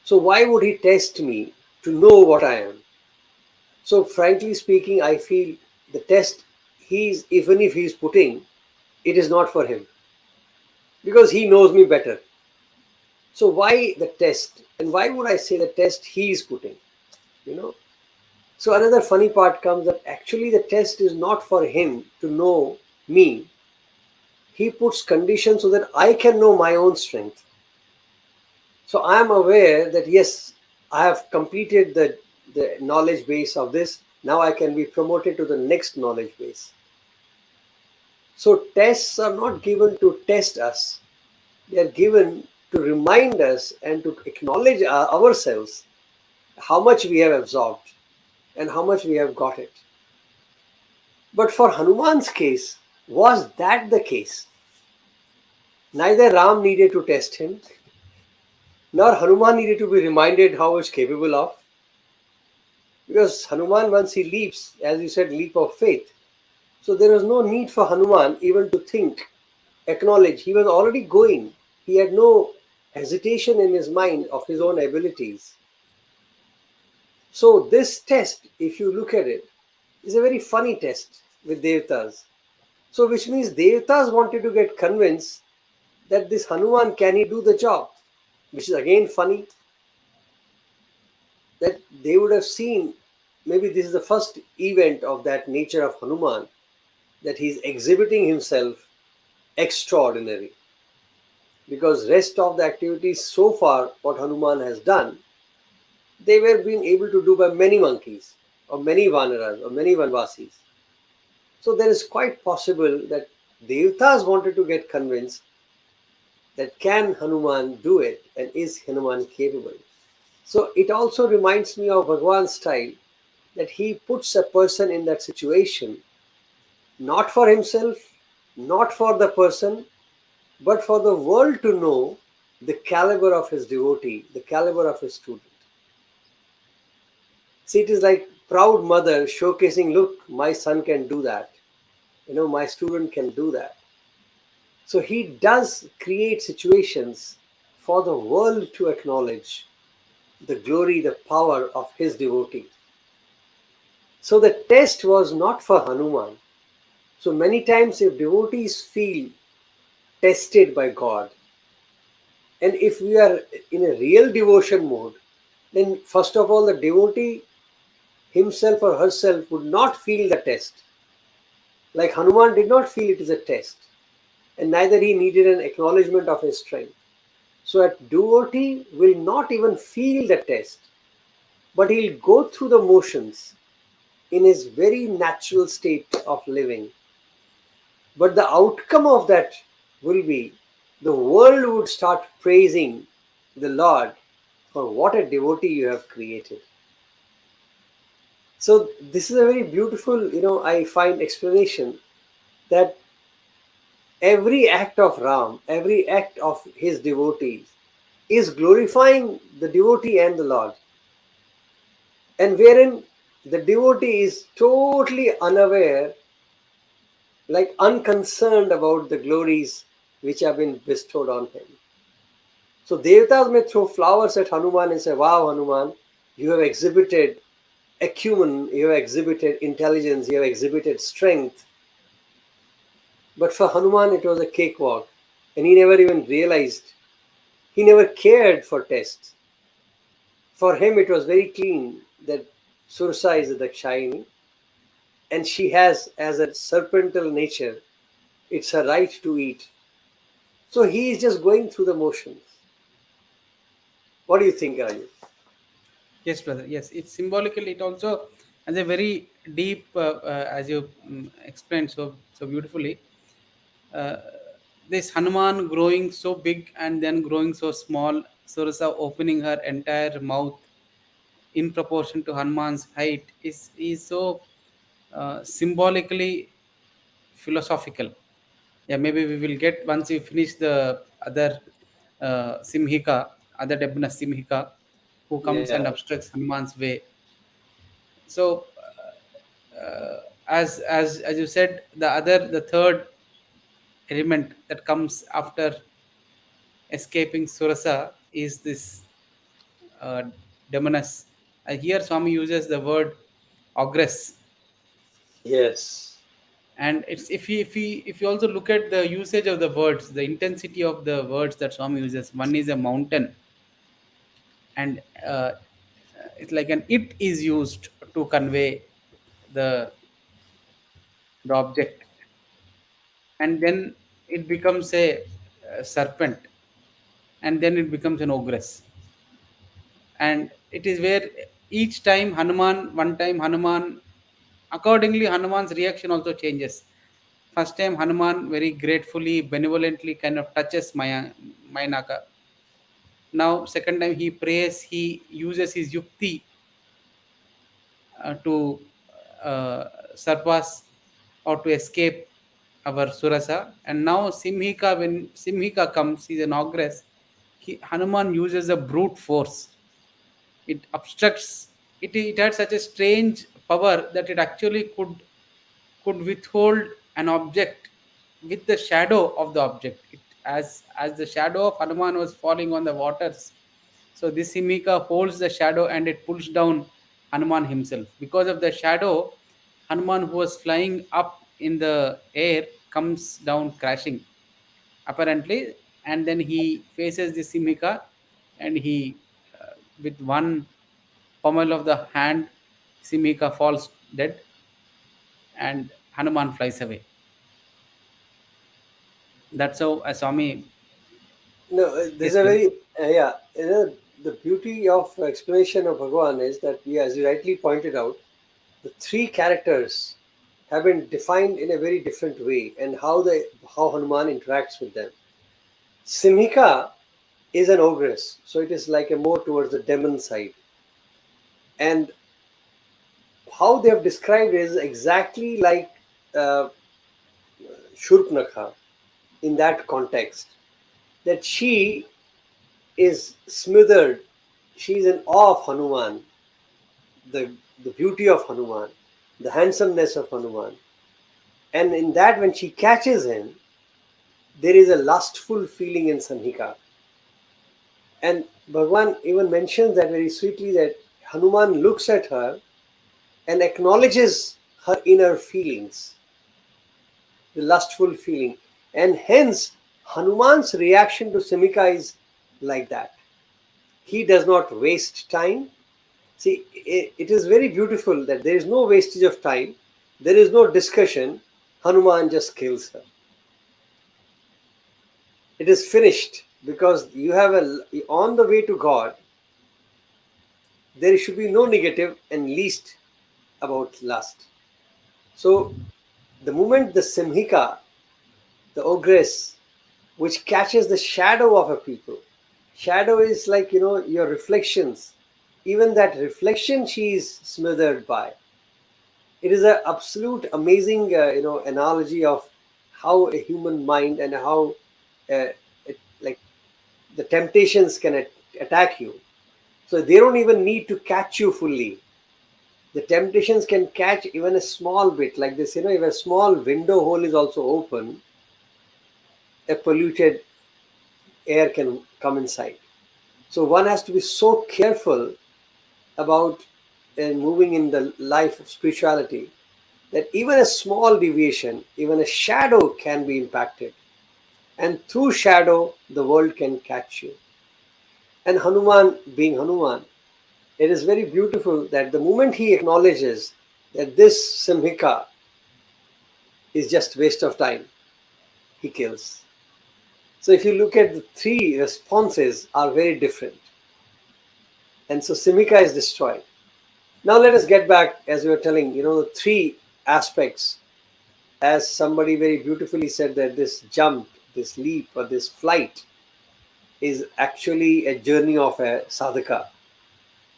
So, why would he test me to know what I am? So, frankly speaking, I feel the test even if he's putting, it is not for him because he knows me better. So, why the test? And why would I say the test he is putting? You know, So another funny part comes that actually the test is not for him to know me. He puts conditions so that I can know my own strength. So I am aware that yes, I have completed the knowledge base of this. Now I can be promoted to the next knowledge base. So tests are not given to test us, they are given to remind us and to acknowledge ourselves how much we have absorbed and how much we have got it. But for Hanuman's case, was that the case? Neither Ram needed to test him, nor Hanuman needed to be reminded how he's capable of. Because Hanuman, once he leaps, as you said, leap of faith. So there was no need for Hanuman even to think, acknowledge. He was already going. He had no hesitation in his mind of his own abilities. So this test, if you look at it, is a very funny test with Devatas. So which means Devatas wanted to get convinced that this Hanuman, can he do the job? Which is again funny, that they would have seen, maybe this is the first event of that nature of Hanuman, that he's exhibiting himself extraordinary. Because rest of the activities so far, what Hanuman has done, they were being able to do by many monkeys, or many Vanaras, or many Vanvasis. So there is quite possible that Devatas wanted to get convinced that can Hanuman do it and is Hanuman capable. So it also reminds me of Bhagwan's style, that he puts a person in that situation not for himself, not for the person, but for the world to know the caliber of his devotee, the caliber of his student. See, it is like proud mother showcasing, look, my son can do that. My student can do that. So he does create situations for the world to acknowledge the glory, the power of his devotee. So the test was not for Hanuman. So many times, if devotees feel tested by God, and if we are in a real devotion mode, then first of all, the devotee himself or herself would not feel the test. Like Hanuman did not feel it is a test, and neither he needed an acknowledgement of his strength. So a devotee will not even feel the test, but he'll go through the motions in his very natural state of living. But the outcome of that will be the world would start praising the Lord for what a devotee you have created. So this is a very beautiful, I find explanation that every act of Ram, every act of his devotees is glorifying the devotee and the Lord, and wherein the devotee is totally unaware, like unconcerned about the glories which have been bestowed on him. So Devatas may throw flowers at Hanuman and say, wow, Hanuman, you have exhibited acumen, you have exhibited intelligence, you have exhibited strength. But for Hanuman, it was a cakewalk. And he never even realized, he never cared for tests. For him, it was very clean that Surasa is a Dakshayani, and she has, as a serpental nature, it's her right to eat. So he is just going through the motions. What do you think, Raju? Yes, brother. Yes, it's symbolical. It also has a very deep, as you explained so beautifully. Uh, this Hanuman growing so big and then growing so small, Surasa opening her entire mouth in proportion to Hanuman's height is so symbolically philosophical. Yeah, maybe we will get once we finish the other Simhika, other Debna Simhika, who comes and Yeah. obstructs Hanuman's way. So, as you said, the third element that comes after escaping Surasa is this uh, demoness. Here, Swami uses the word ogress, Yes. and it's if you also look at the usage of the words, the intensity of the words that Swami uses. One is a mountain, and it's like an it is used to convey the the object, and then it becomes a serpent. and then it becomes an ogress. And it is where each time Hanuman, one time Hanuman, accordingly Hanuman's reaction also changes. First time Hanuman very gratefully, benevolently kind of touches Mainaka. Now second time he prays, he uses his yukti to uh, surpass or to escape our Surasa. And now Simhika, when Simhika comes, he's an ogress. Hanuman uses a brute force. It obstructs. It had such a strange power that it actually could withhold an object with the shadow of the object. As the shadow of Hanuman was falling on the waters, so this Simika holds the shadow and it pulls down Hanuman himself. Because of the shadow, Hanuman, who was flying up in the air, comes down crashing apparently, and then he faces the Simika, and with one pommel of the hand, Simika falls dead, and Hanuman flies away. That's how Swami. No, there's Yes, a brother. very yeah. The beauty of explanation of Bhagwan is that, yeah, as you rightly pointed out, the three characters have been defined in a very different way, and how Hanuman interacts with them. Simhika is an ogress, so it is like a more towards the demon side, and how they have described it is exactly like uh, Shurpnakha in that context. That she is smothered, she is in awe of Hanuman, the beauty of Hanuman, the handsomeness of Hanuman. And in that, when she catches him, there is a lustful feeling in Samhika. And Bhagwan even mentions that very sweetly, that Hanuman looks at her and acknowledges her inner feelings, the lustful feeling. And hence, Hanuman's reaction to Samhika is like that. He does not waste time. See, it is very beautiful that there is no wastage of time, there is no discussion. Hanuman just kills her. It is finished because you have on the way to God. There should be no negative and least about lust. So the moment the Simhika, the ogress, which catches the shadow of a people, shadow is like, your reflections. Even that reflection she is smothered by. It is an absolute amazing analogy of how a human mind and how like the temptations can attack you. So they don't even need to catch you fully. The temptations can catch even a small bit like this. If a small window hole is also open, a polluted air can come inside. So one has to be so careful about moving in the life of spirituality, that even a small deviation, even a shadow can be impacted. And through shadow, the world can catch you. And Hanuman, being Hanuman, it is very beautiful that the moment he acknowledges that this Simhika is just waste of time, he kills. So if you look at the three responses are very different. And so Simhika is destroyed. Now let us get back, as we were telling, the three aspects. As somebody very beautifully said, that this jump, this leap, or this flight is actually a journey of a sadhaka.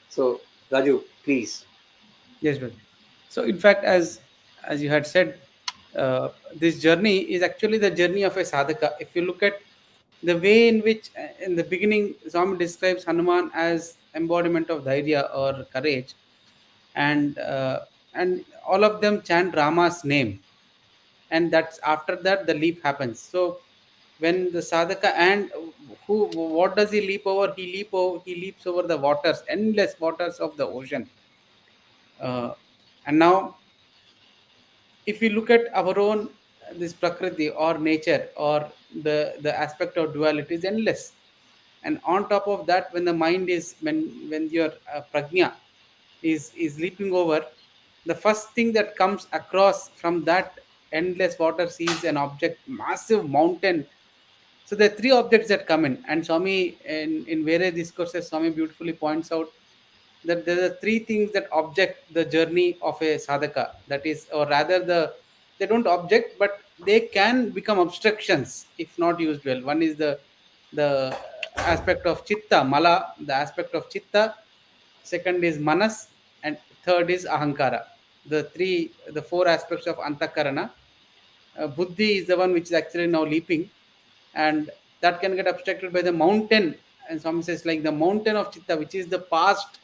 So, Raju, please. Yes, brother. So, in fact, as you had said, this journey is actually the journey of a sadhaka. If you look at the way in which, in the beginning, Swami describes Hanuman as embodiment of dhairya or courage, and all of them chant Rama's name, and that's after that the leap happens. So, when the sadhaka, and what does he leap over? He leaps over the waters, endless waters of the ocean. Uh, and now if we look at our own this prakriti or nature or the aspect of duality is endless, and on top of that, when the mind is when your prajna is leaping over, the first thing that comes across from that endless water sees an object, massive mountain. So there are three objects that come in, and Swami in various discourses, Swami beautifully points out that there are three things that object the journey of a sadhaka. That is, or rather, they don't object, but they can become obstructions if not used well. One is the aspect of chitta, mala, the aspect of chitta. Second is manas, and third is ahankara. The four aspects of antakarana. Buddhi is the one which is actually now leaping, and that can get obstructed by the mountain. And some says like the mountain of chitta, which is the past.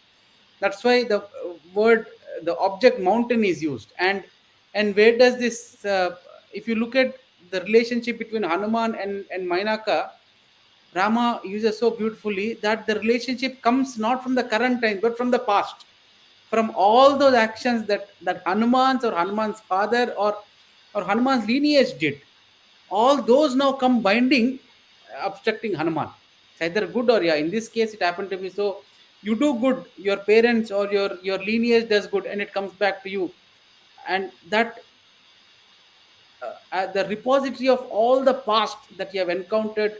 That's why the word, the object mountain is used. And where does this? If you look at the relationship between Hanuman and Mainaka, Rama uses so beautifully that the relationship comes not from the current time but from the past, from all those actions that Hanuman's or Hanuman's father or Hanuman's lineage did. All those now come binding, obstructing Hanuman. It's either good or yeah. In this case, it happened to be so. You do good, your parents or your lineage does good, and it comes back to you, and that the repository of all the past that you have encountered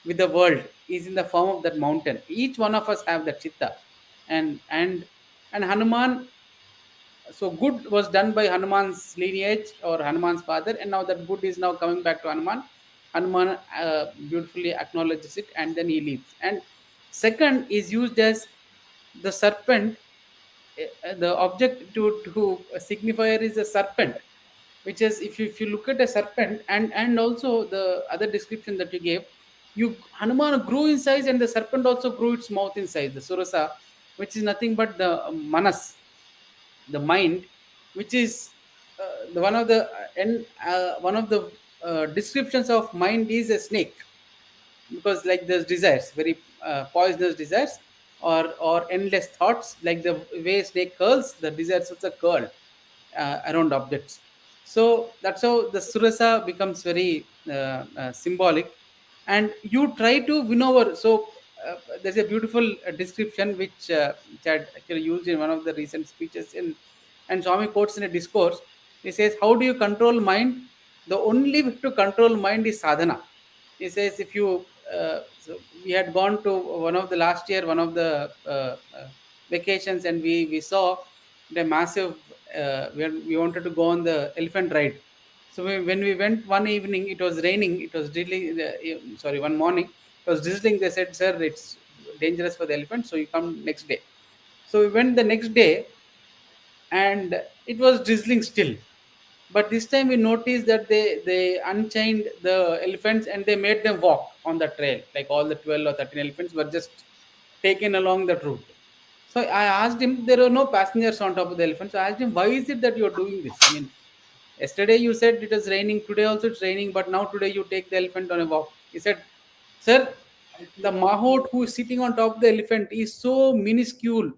with the world is in the form of that mountain. Each one of us have that chitta, and Hanuman. So good was done by Hanuman's lineage or Hanuman's father, and now that good is now coming back to Hanuman. Hanuman beautifully acknowledges it, and then he leaves. And second is used as the serpent. The object to a signifier is a serpent, which is, if you look at a serpent, and also the other description that you gave, you Hanuman grew in size, and the serpent also grew its mouth in size, the Surasa, which is nothing but the manas, the mind, which is the one of the and one of the descriptions of mind is a snake, because like there's desires, very poisonous desires, or endless thoughts, like the way snake curls, the desires also curl around objects. So that's how the Surasa becomes very symbolic, and you try to win over. So there's a beautiful description which I had actually used in one of the recent speeches in, and Swami quotes in a discourse. He says, "How do you control mind? The only way to control mind is sadhana." He says, if you so we had gone to one of the last year, one of the vacations, and we saw the massive. We wanted to go on the elephant ride. So when we went one evening, it was raining. It was drizzling. Sorry, one morning it was drizzling. They said, "Sir, it's dangerous for the elephant, so you come next day." So we went the next day, and it was drizzling still. But this time we noticed that they unchained the elephants, and they made them walk on the trail. Like all the 12 or 13 elephants were just taken along that route. So I asked him, there were no passengers on top of the elephant. So I asked him, why is it that you're doing this? I mean, yesterday you said it was raining, today also it's raining, but now today you take the elephant on a walk. He said, "Sir, the mahout who is sitting on top of the elephant is so minuscule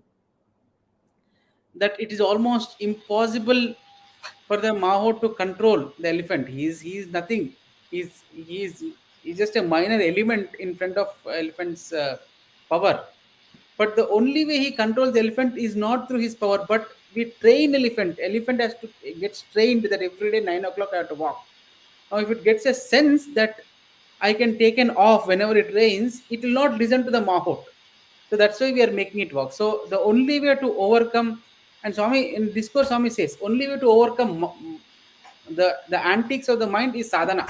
that it is almost impossible for the maho to control the elephant. He's nothing. He's just a minor element in front of elephant's power. But the only way he controls the elephant is not through his power, but we train elephant. Elephant has to gets trained that every day 9 o'clock I have to walk. Now, if it gets a sense that I can take an off whenever it rains, it will not listen to the mahot. So that's why we are making it work. So the only way to overcome, and Swami in discourse, Swami says, only way to overcome the antics of the mind is sadhana.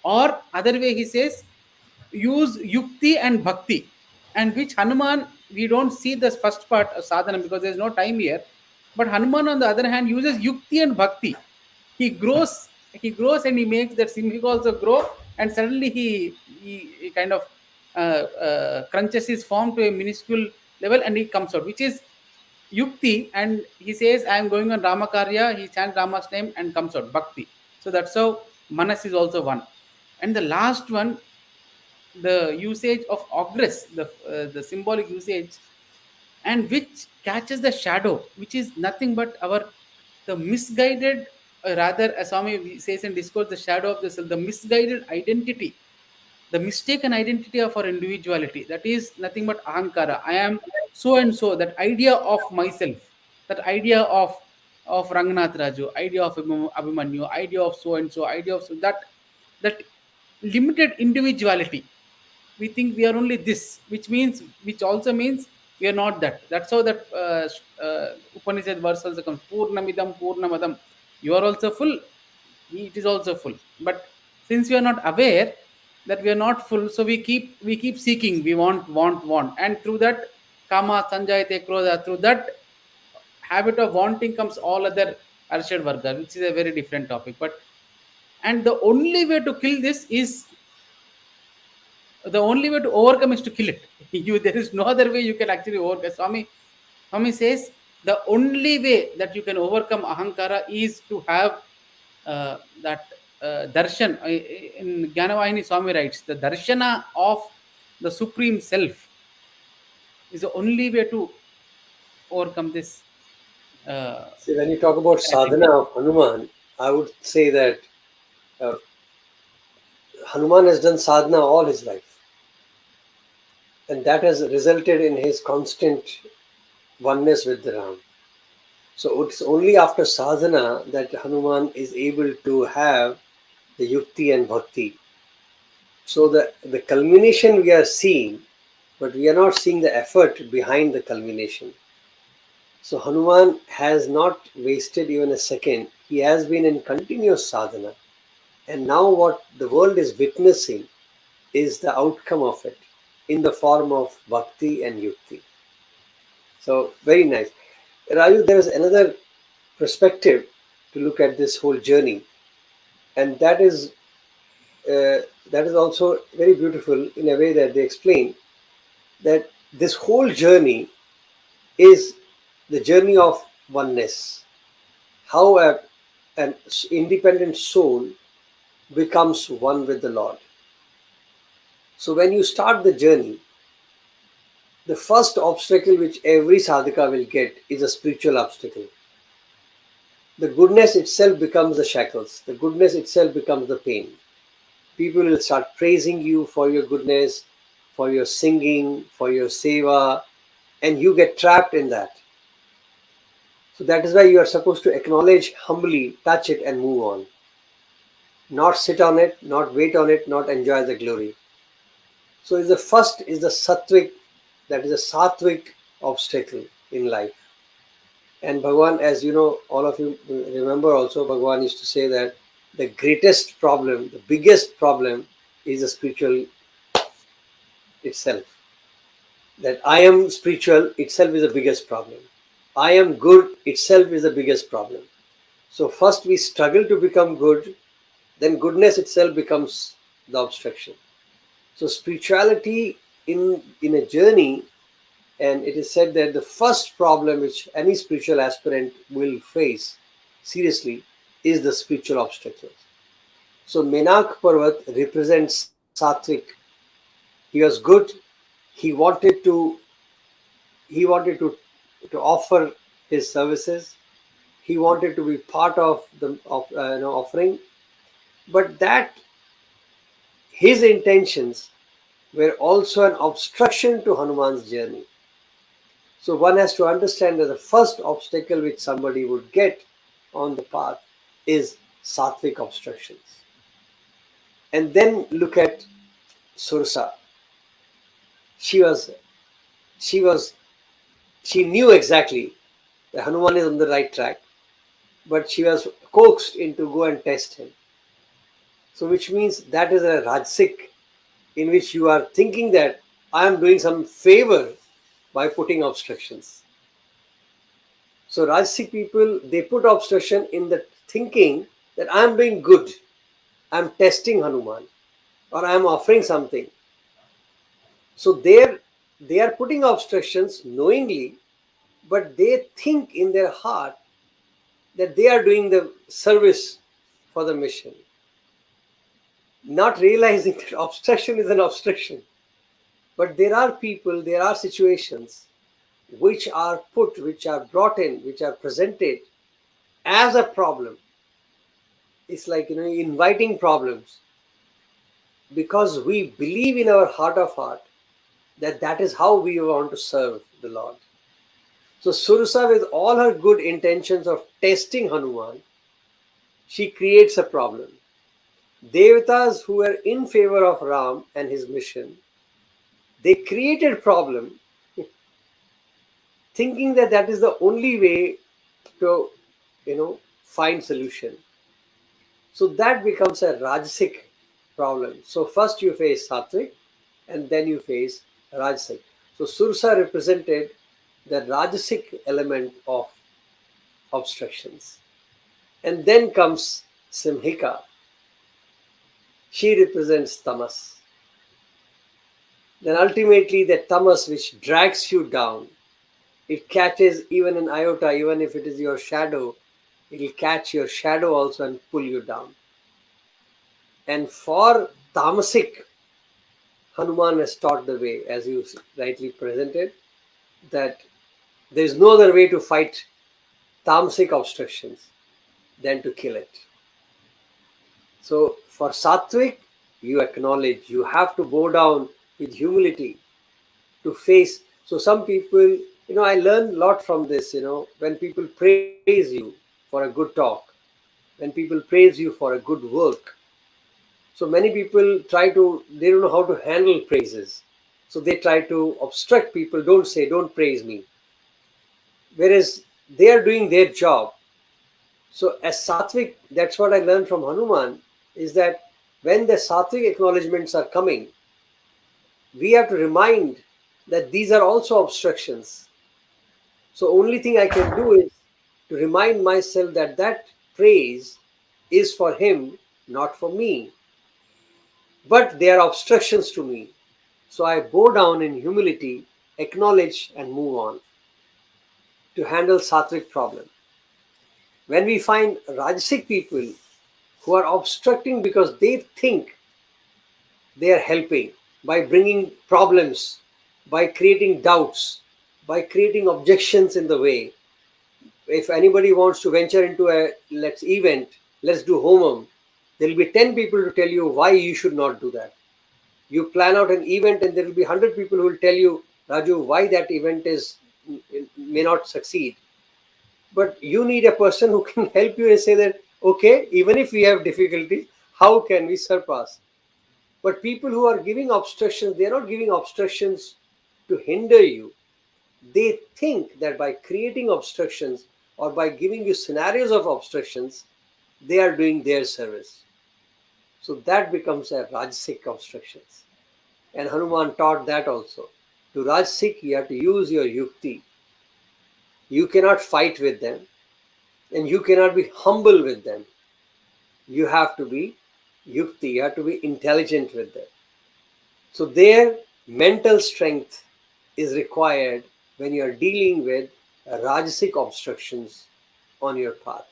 Or other way he says, use yukti and bhakti, and which Hanuman, we don't see this first part of sadhana because there's no time here. But Hanuman, on the other hand, uses yukti and bhakti. He grows and he makes that Simhika also grow, and suddenly he kind of crunches his form to a minuscule level, and he comes out, which is yukti. And he says, I am going on Ramakarya, he chants Rama's name and comes out, bhakti. So that's how manas is also one. And the last one, the usage of ogress, the symbolic usage, and which catches the shadow, which is nothing but our the misguided, rather, as Swami says in discourse, the shadow of the self, the misguided identity, the mistaken identity of our individuality. That is nothing but ahankara. I am so and so. That idea of myself, that idea of Rangnath Raju, idea of Abhimanyu, idea of so and so, idea of so, that limited individuality. We think we are only this, which also means we are not that. That's how that Upanishad verse also comes. Purnamidam Purnamadam. You are also full. It is also full. But since we are not aware that we are not full, so we keep seeking. We want, and through that kama sanjayate krodha. Through that habit of wanting comes all other arshad varga, which is a very different topic. But and the only way to kill this is the only way to overcome is to kill it. You There is no other way you can actually overcome. Swami says the only way that you can overcome ahankara is to have that darshan. In Jnanavahini, Swami writes the darshana of the supreme self is the only way to overcome this. Uh, See, when you talk about I think. sadhana of Hanuman, I would say that uh, Hanuman has done sadhana all his life, and that has resulted in his constant oneness with the Ram. So it's only after sadhana that Hanuman is able to have the yukti and bhakti. So the culmination we are seeing, but we are not seeing the effort behind the culmination. So Hanuman has not wasted even a second. He has been in continuous sadhana. And now what the world is witnessing is the outcome of it in the form of bhakti and yukti. So very nice. Raju, there is another perspective to look at this whole journey, and that is also very beautiful in a way that they explain that this whole journey is the journey of oneness. How an independent soul becomes one with the Lord. So when you start the journey, the first obstacle which every sadhaka will get is a spiritual obstacle. The goodness itself becomes the shackles. The goodness itself becomes the pain. People will start praising you for your goodness, for your singing, for your seva, and you get trapped in that. So that is why you are supposed to acknowledge humbly, touch it, and move on. Not sit on it, not wait on it, not enjoy the glory. So the first is the sattvic, that is a sattvic obstacle in life. And Bhagwan, as you know, all of you remember also, Bhagwan used to say that the greatest problem, the biggest problem is the spiritual itself. That I am spiritual itself is the biggest problem. I am good itself is the biggest problem. So first we struggle to become good, then goodness itself becomes the obstruction. So spirituality in a journey, and it is said that the first problem which any spiritual aspirant will face seriously is the spiritual obstacles. So Mainak Parvat represents Sattvic. He was good. He wanted to he wanted to offer his services. He wanted to be part of the offering, but that his intentions were also an obstruction to Hanuman's journey. So one has to understand that the first obstacle which somebody would get on the path is sattvic obstructions. And then look at Surasa. She was she was she knew exactly that Hanuman is on the right track, but she was coaxed into go and test him. So which means that is a rajsik in which you are thinking that I am doing some favor by putting obstructions. So Rajasic people, they put obstruction in the thinking that I am doing good, I am testing Hanuman, or I am offering something. So they are putting obstructions knowingly, but they think in their heart that they are doing the service for the mission, not realizing that obstruction is an obstruction. But there are people, there are situations which are put, which are brought in, which are presented as a problem. It's like, inviting problems because we believe in our heart of heart that that is how we want to serve the Lord. So Surasa, with all her good intentions of testing Hanuman, she creates a problem. Devatas who were in favor of Ram and his mission, they created problem, thinking that that is the only way to, find solution. So that becomes a Rajasic problem. So first you face Sattvic and then you face Rajasic. So Sursa represented the Rajasic element of obstructions. And then comes Simhika. She represents Tamas. Then ultimately the Tamas which drags you down, it catches even an iota, even if it is your shadow, it will catch your shadow also and pull you down. And for Tamasic, Hanuman has taught the way, as you rightly presented, that there is no other way to fight tamasic obstructions than to kill it. So for sattvic, you acknowledge, you have to bow down with humility to face. So some people, I learned a lot from this, when people praise you for a good talk, when people praise you for a good work. So many people they don't know how to handle praises. So they try to obstruct people, don't praise me. Whereas they are doing their job. So as sattvic, that's what I learned from Hanuman, is that when the sattvic acknowledgements are coming, we have to remind that these are also obstructions. So only thing I can do is to remind myself that that praise is for him, not for me. But they are obstructions to me. So I bow down in humility, acknowledge, and move on to handle sattvic problem. When we find Rajasic people who are obstructing because they think they are helping by bringing problems, by creating doubts, by creating objections in the way. If anybody wants to venture into a let's event, let's do homam, there will be 10 people to tell you why you should not do that. You plan out an event and there will be 100 people who will tell you, Raju, why that event is may not succeed. But you need a person who can help you and say that, okay, even if we have difficulties, how can we surpass? But people who are giving obstructions, they are not giving obstructions to hinder you. They think that by creating obstructions or by giving you scenarios of obstructions, they are doing their service. So that becomes a Rajasic obstructions. And Hanuman taught that also. To Rajasic, you have to use your yukti. You cannot fight with them and you cannot be humble with them. You have to be yukti, you have to be intelligent with them. So their mental strength is required when you are dealing with rajasic obstructions on your path.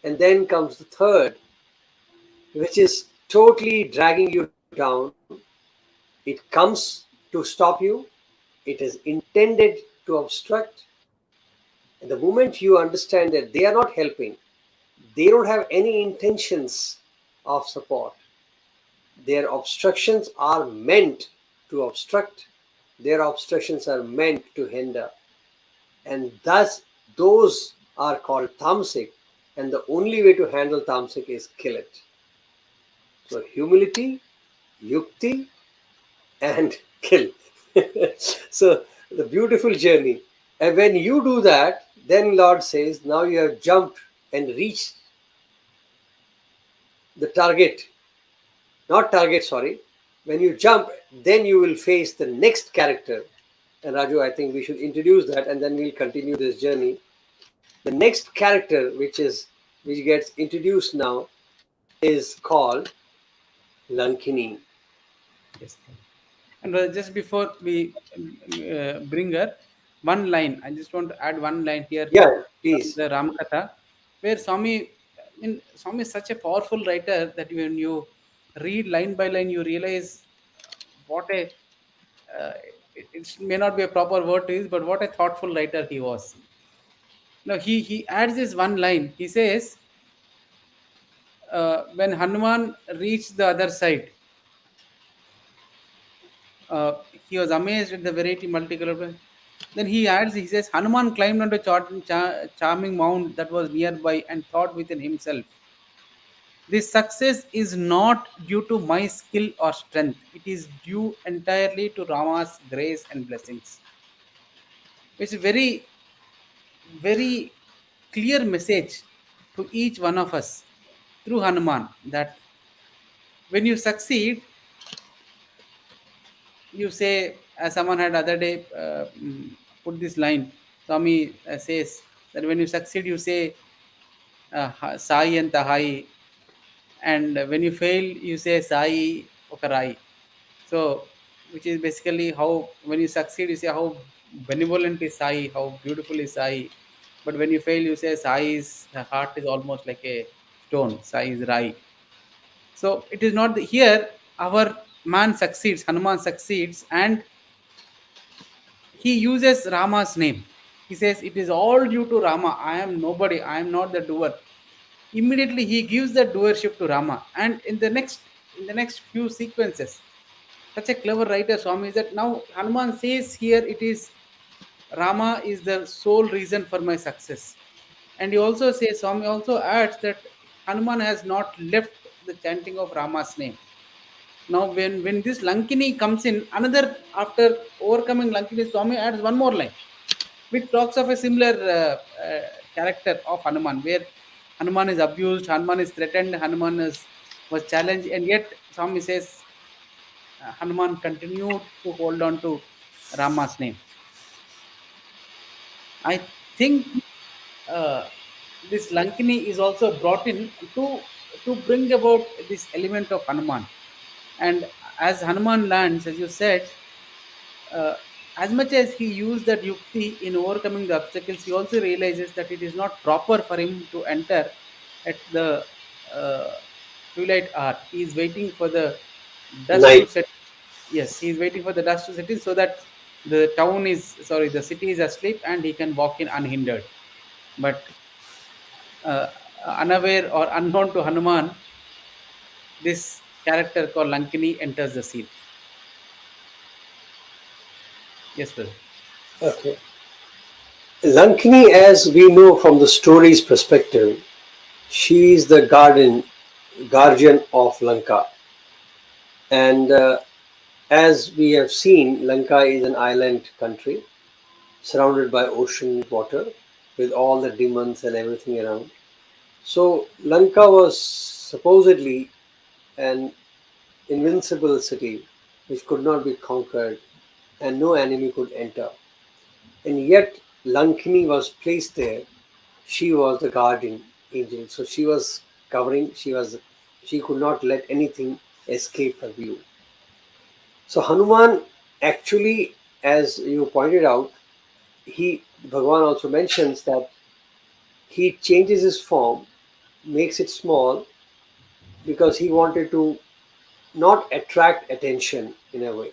And then comes the third, which is totally dragging you down. It comes to stop you, it is intended to obstruct. And the moment you understand that they are not helping, they don't have any intentions of support. Their obstructions are meant to obstruct, their obstructions are meant to hinder. And thus, those are called tamasic. And the only way to handle tamasic is kill it. So, humility, yukti, and kill. So, the beautiful journey. And when you do that, then Lord says, now you have jumped and reached the target. Not target, sorry. When you jump, then you will face the next character. And Raju, I think we should introduce that and then we'll continue this journey. The next character, which gets introduced now, is called Lankini. Yes. And just before we bring her, one line, I just want to add one line here Yeah, from please. the Ramakatha, where Swami is such a powerful writer that when you read line by line, you realize what a uh, it may not be a proper word to use, but what a thoughtful writer he was. Now he adds this one line. He says, when Hanuman reached the other side, he was amazed at the variety multicolor. Then he says, Hanuman climbed onto a charming mound that was nearby and thought within himself, This success is not due to my skill or strength. It is due entirely to Rama's grace and blessings. It's a very, very clear message to each one of us through Hanuman that when you succeed, you say, as someone had other day put this line, Swami says that when you succeed, you say Sai and Tahai, and when you fail, you say Sai Okarai. So, which is basically how when you succeed, you say how benevolent is Sai, how beautiful is Sai. But when you fail, you say Sai's heart is almost like a stone. Sai is Rai. So it is not here. Our man succeeds, Hanuman succeeds, and he uses Rama's name. He says, "It is all due to Rama. I am nobody. I am not the doer." Immediately, he gives the doership to Rama, and in the next few sequences, such a clever writer Swami is that now Hanuman says here it is Rama is the sole reason for my success. And he also says, Swami also adds that Hanuman has not left the chanting of Rama's name. Now, when this Lankini comes in, another after overcoming Lankini, Swami adds one more line, which talks of a similar character of Hanuman, where Hanuman is abused, Hanuman is threatened, Hanuman was challenged, and yet Swami says Hanuman continued to hold on to Rama's name. I think uh, this Lankini is also brought in to bring about this element of Hanuman. And as Hanuman lands, as you said, uh, as much as he used that yukti in overcoming the obstacles, he also realizes that it is not proper for him to enter at the uh, twilight hour. He is waiting for the dust to Night. set. Yes, he is waiting for the dust to settle so that the city is asleep and he can walk in unhindered. But uh, unaware or unknown to Hanuman, this character called Lankini enters the scene. Yes, brother. Okay. Lankini, as we know from the story's perspective, she is the guardian of Lanka. And as we have seen, Lanka is an island country surrounded by ocean water with all the demons and everything around. So, Lanka was supposedly an invincible city which could not be conquered and no enemy could enter. And yet, Lankini was placed there. She was the guardian angel. So, she was covering, she could not let anything escape her view. So Hanuman actually, as you pointed out, he Bhagavan also mentions that he changes his form, makes it small because he wanted to not attract attention in a way.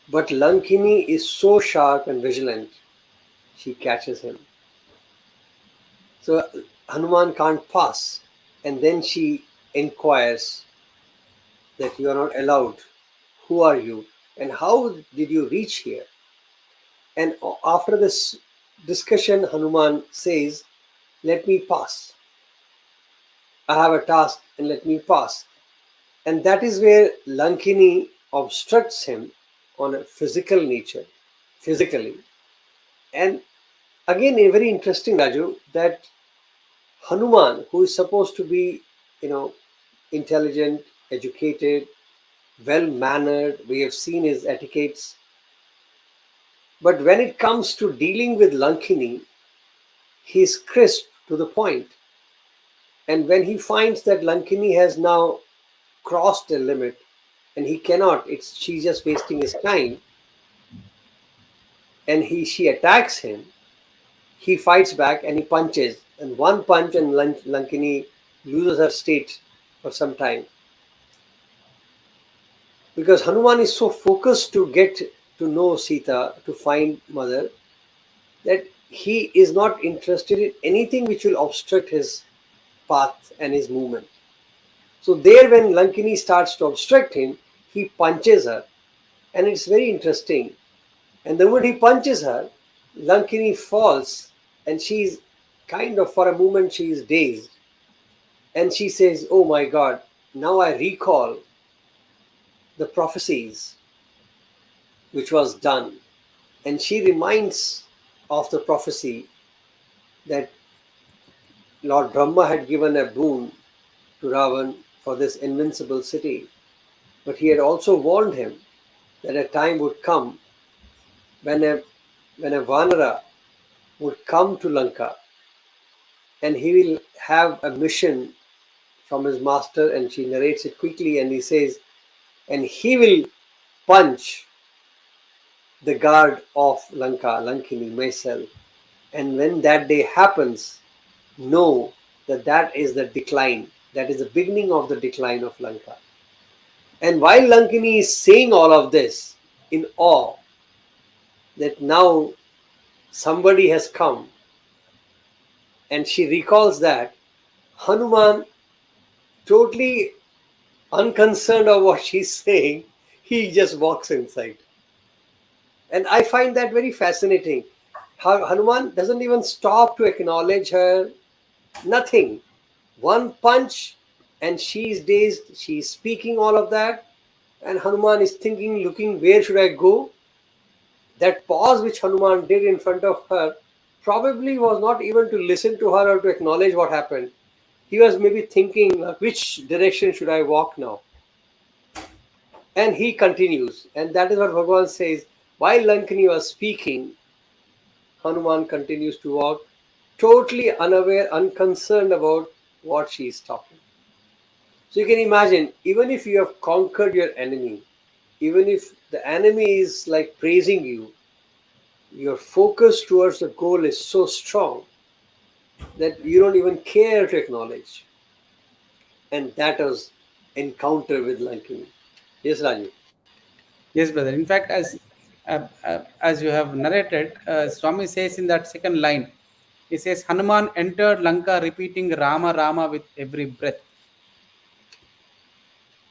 But Lankini is so sharp and vigilant, she catches him. So Hanuman can't pass. And then she inquires that you are not allowed. Who are you? And how did you reach here? And after this discussion, Hanuman says, "Let me pass. I have a task and let me pass." And that is where Lankini obstructs him on a physical nature, physically. And again, a very interesting, Raju, that Hanuman, who is supposed to be, you know, intelligent, educated, well mannered, we have seen his etiquettes. But when it comes to dealing with Lankini, he is crisp to the point. And when he finds that Lankini has now crossed the limit and he cannot, it's she's just wasting his time, and she attacks him, he fights back and he punches. And one punch and Lankini loses her state for some time. Because Hanuman is so focused to get to know Sita, to find mother, that he is not interested in anything which will obstruct his path and his movement. So there, when Lankini starts to obstruct him, he punches her, and it's very interesting. And the moment he punches her, Lankini falls, and she's kind of, for a moment, she is dazed. And she says, "Oh my God, now I recall the prophecies which was done." And she reminds of the prophecy that Lord Brahma had given a boon to Ravan for this invincible city. But he had also warned him that a time would come when a Vanara would come to Lanka, and he will have a mission from his master. And she narrates it quickly, and he says, and he will punch the guard of Lanka, Lankini, myself. And when that day happens, know that that is the decline. That is the beginning of the decline of Lanka. And while Lankini is saying all of this in awe that now somebody has come, and she recalls that, Hanuman, totally unconcerned of what she's saying, he just walks inside. And I find that very fascinating. How Hanuman doesn't even stop to acknowledge her, nothing. One punch, and she's dazed, she's speaking all of that, and Hanuman is thinking, looking, where should I go? That pause which Hanuman did in front of her probably was not even to listen to her or to acknowledge what happened. He was maybe thinking, like, which direction should I walk now? And he continues, and that is what Bhagavan says. While Lankini was speaking, Hanuman continues to walk, totally unaware, unconcerned about what she is talking. So you can imagine, even if you have conquered your enemy, even if the enemy is like praising you, your focus towards the goal is so strong that you don't even care to acknowledge. And that was encounter with Lankini. Yes, Raju. Yes, brother. In fact, as you have narrated, Swami says in that second line, he says, Hanuman entered Lanka repeating Rama Rama with every breath.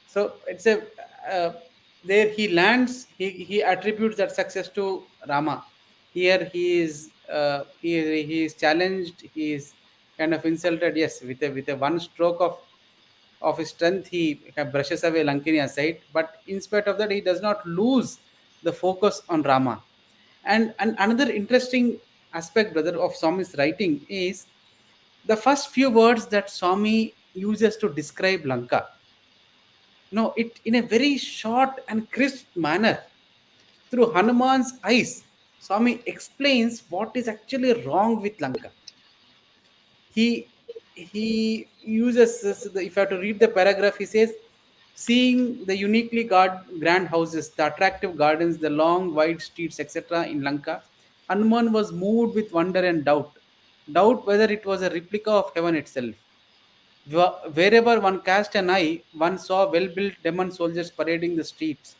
So it's a there he lands. He attributes that success to Rama. Here he is challenged. He is kind of insulted. Yes, with a one stroke of his strength, he kind of brushes away Lankini aside. But in spite of that, he does not lose the focus on Rama. And another interesting aspect, brother, of Swami's writing is the first few words that Swami uses to describe Lanka. No, it in a very short and crisp manner. Through Hanuman's eyes, Swami explains what is actually wrong with Lanka. He uses this, if I have to read the paragraph, he says, seeing the uniquely grand houses, the attractive gardens, the long wide streets, etc. in Lanka, Hanuman was moved with wonder and doubt whether it was a replica of heaven itself. Wherever one cast an eye, one saw well built Demon soldiers parading the streets.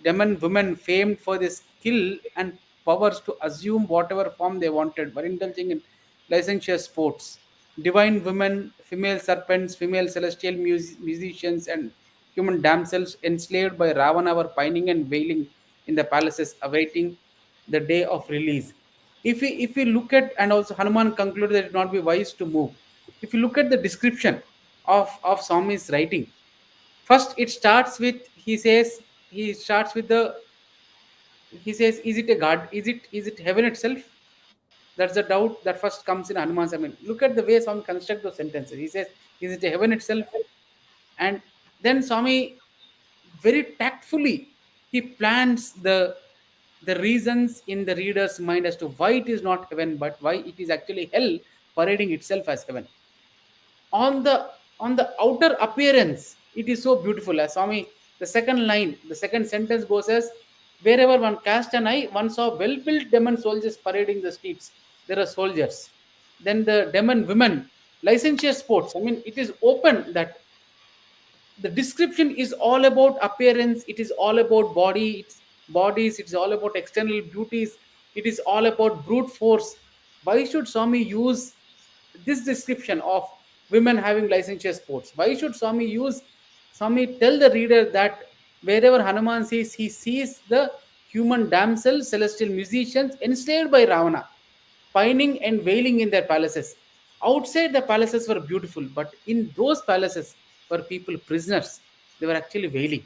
Demon women famed for their skill and powers to assume whatever form they wanted, were indulging in licentious sports. Divine women, female serpents, female celestial musicians, and human damsels enslaved by Ravana were pining and wailing in the palaces, awaiting the day of release. If we look at, and also Hanuman concluded that it would not be wise to move. If you look at the description of Swami's writing, first it starts with, he starts with the he says, is it a god, is it heaven itself? That's the doubt that first comes in Hanuman's. I mean, look at the way Swami construct those sentences. He says, is it a heaven itself? And then Swami very tactfully he plants the reasons in the reader's mind as to why it is not heaven, but why it is actually hell parading itself as heaven. On the outer appearance, it is so beautiful. As Swami, the second sentence goes as, wherever one cast an eye, one saw well built demon soldiers parading the streets. There are soldiers. Then the demon women, licentious sports. I mean, it is open that the description is all about appearance, it is all about bodies, it's all about external beauties, it is all about brute force. Why should Swami use this description of women having licentious sports? Why should Swami tell the reader that wherever Hanuman sees, he sees the human damsels, celestial musicians enslaved by Ravana, pining and wailing in their palaces? Outside the palaces were beautiful, but in those palaces were people prisoners. They were actually wailing.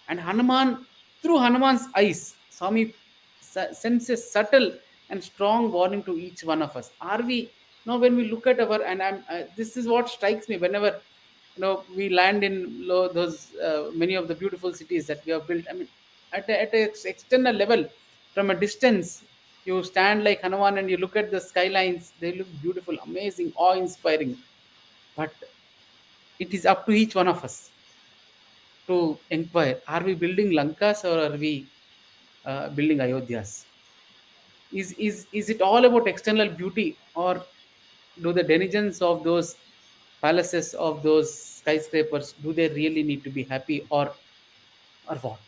And Hanuman, through Hanuman's eyes, Swami sends a subtle and strong warning to each one of us. Are we now when we look at our and this is what strikes me whenever we land in those many of the beautiful cities that we have built. I mean, at a external level, from a distance, you stand like Hanuman and you look at the skylines. They look beautiful, amazing, awe-inspiring. But it is up to each one of us to inquire: are we building Lankas or are we building Ayodhyas? Is it all about external beauty, or do the denizens of those palaces, of those skyscrapers, do they really need to be happy, or what?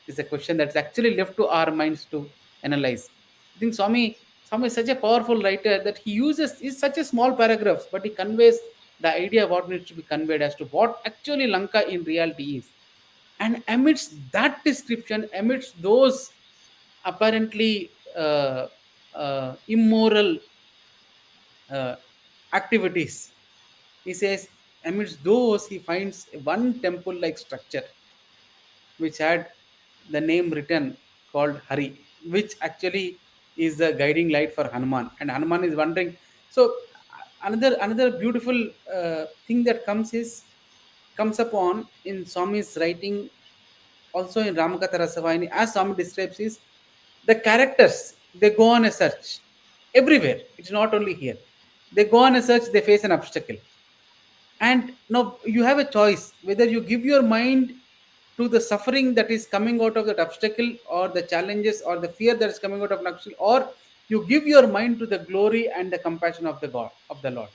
Is a question that's actually left to our minds to analyze. I think Swami is such a powerful writer that he uses is such a small paragraphs, but he conveys the idea of what needs to be conveyed as to what actually Lanka in reality is. And amidst that description, amidst those apparently immoral uh, activities, he says, amidst those, he finds one temple like structure which had the name written called Hari, which actually is the guiding light for Hanuman. And Hanuman is wondering. So another beautiful thing that comes upon in Swami's writing, also in Ramakatha Rasavayani, as Swami describes, is the characters. They go on a search everywhere. It's not only here. They go on a search. They face an obstacle, and now you have a choice whether you give your mind to the suffering that is coming out of that obstacle, or the challenges or the fear that is coming out of an obstacle, or you give your mind to the glory and the compassion of the God of the Lord.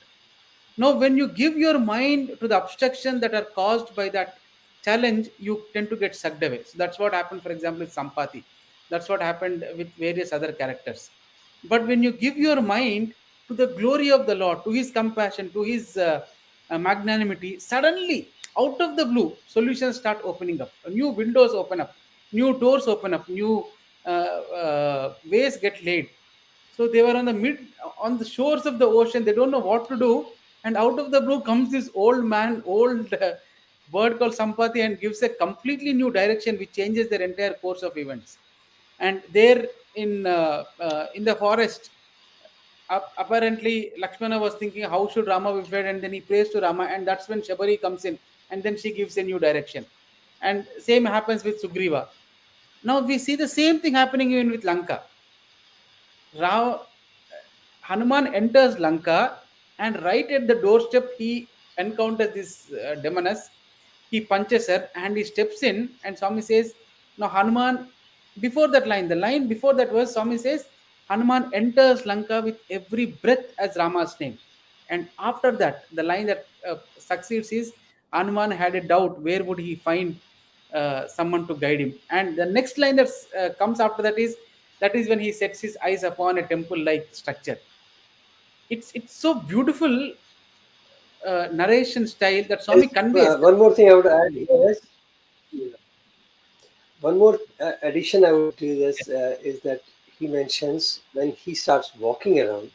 Now, when you give your mind to the obstruction that are caused by that challenge, you tend to get sucked away. So that's what happened, for example, with Sampati. That's what happened with various other characters. But when you give your mind to the glory of the Lord, to His compassion, to His magnanimity, suddenly, out of the blue, solutions start opening up. New windows open up, new doors open up, new ways get laid. So they were on the shores of the ocean. They don't know what to do, and out of the blue comes this old man, old bird called Sampati, and gives a completely new direction, which changes their entire course of events. And there in the forest, apparently Lakshmana was thinking, how should Rama be fed, and then he prays to Rama, and that's when Shabari comes in, and then she gives a new direction. And same happens with Sugriva. Now we see the same thing happening even with Lanka. Ra- Hanuman enters Lanka, and right at the doorstep, he encounters this demoness. He punches her, and he steps in. And Swami says, "Now Hanuman." Before that line, the line before that was Swami says, "Hanuman enters Lanka with every breath as Rama's name." And after that, the line that succeeds is, Hanuman had a doubt where would he find someone to guide him. And the next line that comes after that is when he sets his eyes upon a temple like structure. It's so beautiful narration style that Swami There's conveys. one more thing I would add here is one more addition I would do this is that he mentions when he starts walking around,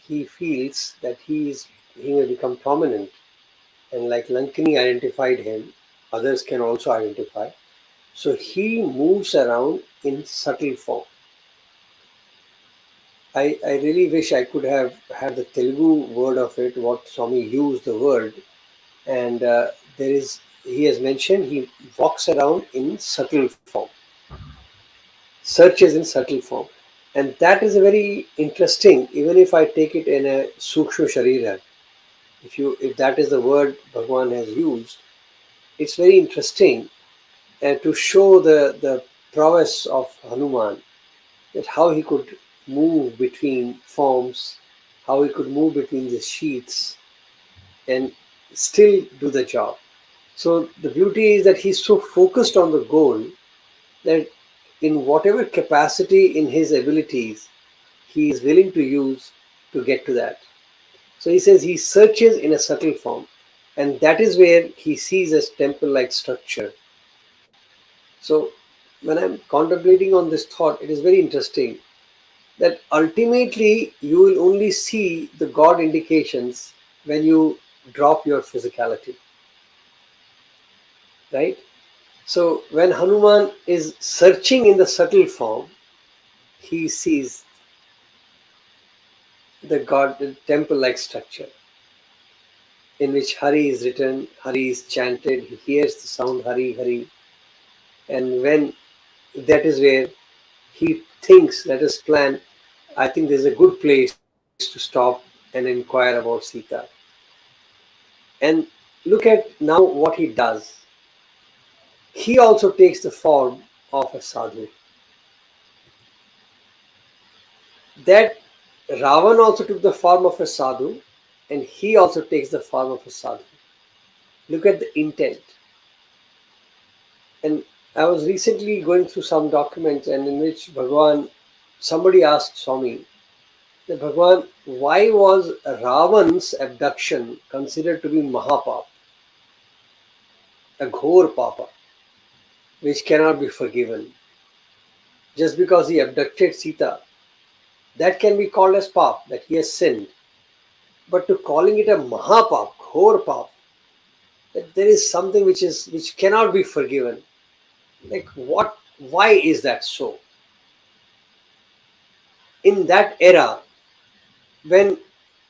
he feels that he may become prominent, and like Lankini identified him, others can also identify. So he moves around in subtle form. I really wish I could have had the Telugu word of it, what Swami used the word, and there is he has mentioned he walks around in subtle form, searches in subtle form, and that is a very interesting. Even if I take it in a sukshma sharira, if that is the word Bhagwan has used, it's very interesting to show the prowess of Hanuman, that how he could move between forms, how he could move between the sheets and still do the job. So the beauty is that he's so focused on the goal that in whatever capacity in his abilities he is willing to use to get to that. So he says he searches in a subtle form, and that is where he sees a temple like structure. So when I'm contemplating on this thought, it is very interesting. that ultimately you will only see the God indications when you drop your physicality, right? So when Hanuman is searching in the subtle form, he sees the God, the temple-like structure in which Hari is written, Hari is chanted, he hears the sound Hari, Hari, and when that is where he thinks, let us plan, I think there's a good place to stop and inquire about Sita. And look at now what he does. He also takes the form of a sadhu. That Ravan also took the form of a sadhu, and he also takes the form of a sadhu. Look at the intent. And I was recently going through some documents, and in which Bhagwan, somebody asked Swami, that Bhagwan, why was Ravan's abduction considered to be Mahapap, a ghor papa, which cannot be forgiven? Just because he abducted Sita, that can be called as pap, that he has sinned. But to calling it a Mahapap, ghor pap, that there is something which cannot be forgiven. Like what? Why is that so? In that era, when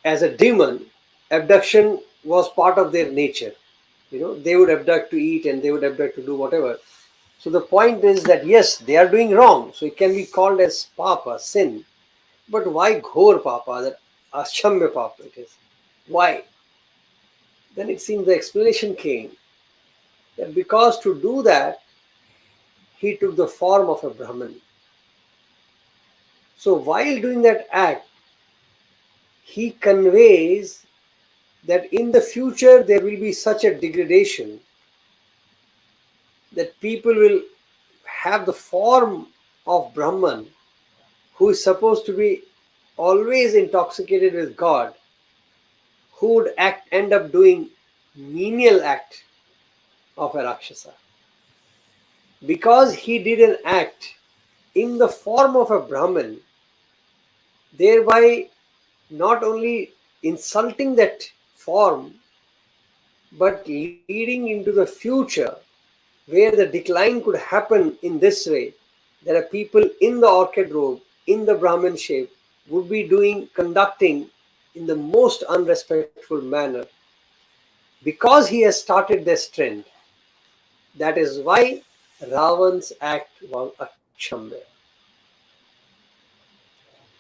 as a demon, abduction was part of their nature. They would abduct to eat and they would abduct to do whatever. So the point is that yes, they are doing wrong. So it can be called as papa, sin. But why ghor papa? That ashamya papa it is. Why? Then it seems the explanation came that because to do that, he took the form of a Brahman. So while doing that act, he conveys that in the future there will be such a degradation that people will have the form of Brahman, who is supposed to be always intoxicated with God, who would end up doing menial act of a Rakshasa. Because he did an act in the form of a Brahman, thereby not only insulting that form, but leading into the future where the decline could happen in this way. There are people in the orchid robe, in the Brahmin shape, would be conducting in the most unrespectful manner. Because he has started this trend, that is why Ravan's act was akshamya.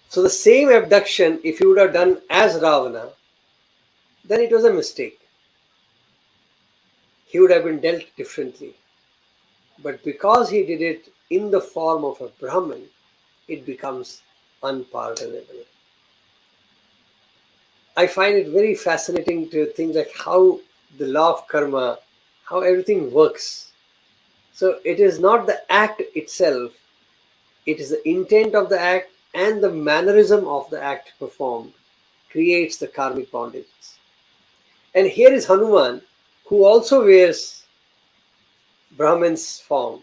So the same abduction, if you would have done as Ravana, then it was a mistake. He would have been dealt differently. But because he did it in the form of a Brahman, it becomes unpardonable. I find it very fascinating to think like how the law of karma, how everything works. So it is not the act itself, it is the intent of the act and the mannerism of the act performed creates the karmic bondages. And here is Hanuman, who also wears Brahman's form.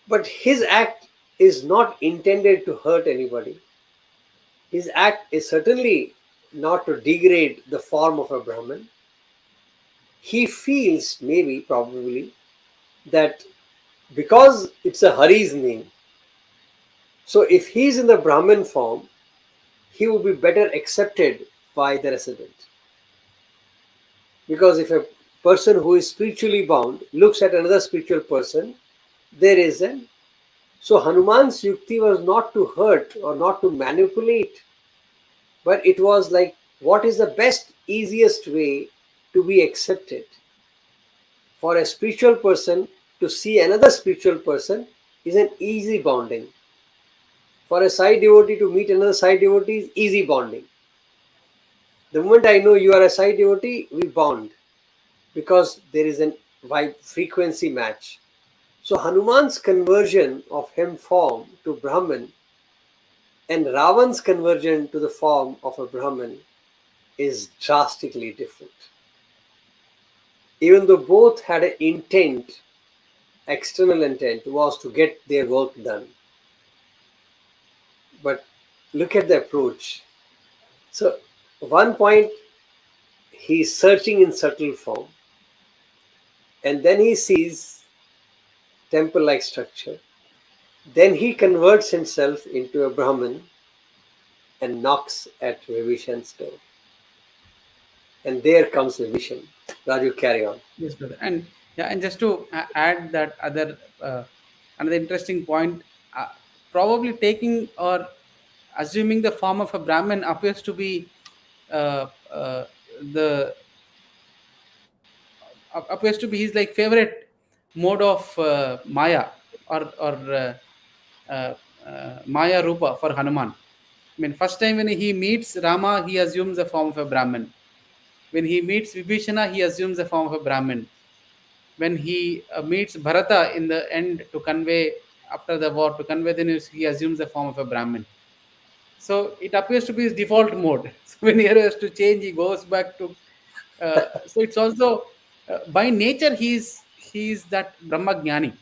But his act is not intended to hurt anybody. His act is certainly not to degrade the form of a Brahman. He feels, maybe, probably, that because it's a Hari's name, so if he's in the Brahman form, he will be better accepted by the resident. Because if a person who is spiritually bound looks at another spiritual person, there is an. So Hanuman's yukti was not to hurt or not to manipulate, but it was like what is the best, easiest way to be accepted. For a spiritual person to see another spiritual person is an easy bonding. For a Sai devotee to meet another Sai devotee is easy bonding. The moment I know you are a Sai devotee, we bond because there is a frequency match. So Hanuman's conversion of him form to Brahman and Ravan's conversion to the form of a Brahman is drastically different. Even though both had an intent, external intent was to get their work done. But look at the approach. So, one point he's searching in subtle form, and then he sees temple like structure. Then he converts himself into a Brahmin and knocks at Vibhishan's door. And there comes Vibhishan. Raju, carry on. Yes, brother. And yeah, and just to add that other another interesting point, uh, probably taking or assuming the form of a Brahmin appears to be uh, uh, the appears to be his like favorite mode of Maya or Maya Rupa for Hanuman. I mean, first time when he meets Rama, he assumes the form of a Brahmin. When he meets Vibhishana, he assumes the form of a Brahmin. When he meets Bharata in the end to convey after the war to convey the news, he assumes the form of a Brahmin. So it appears to be his default mode. So when he has to change, he goes back to. So it's also by nature he's that Brahma Jnani,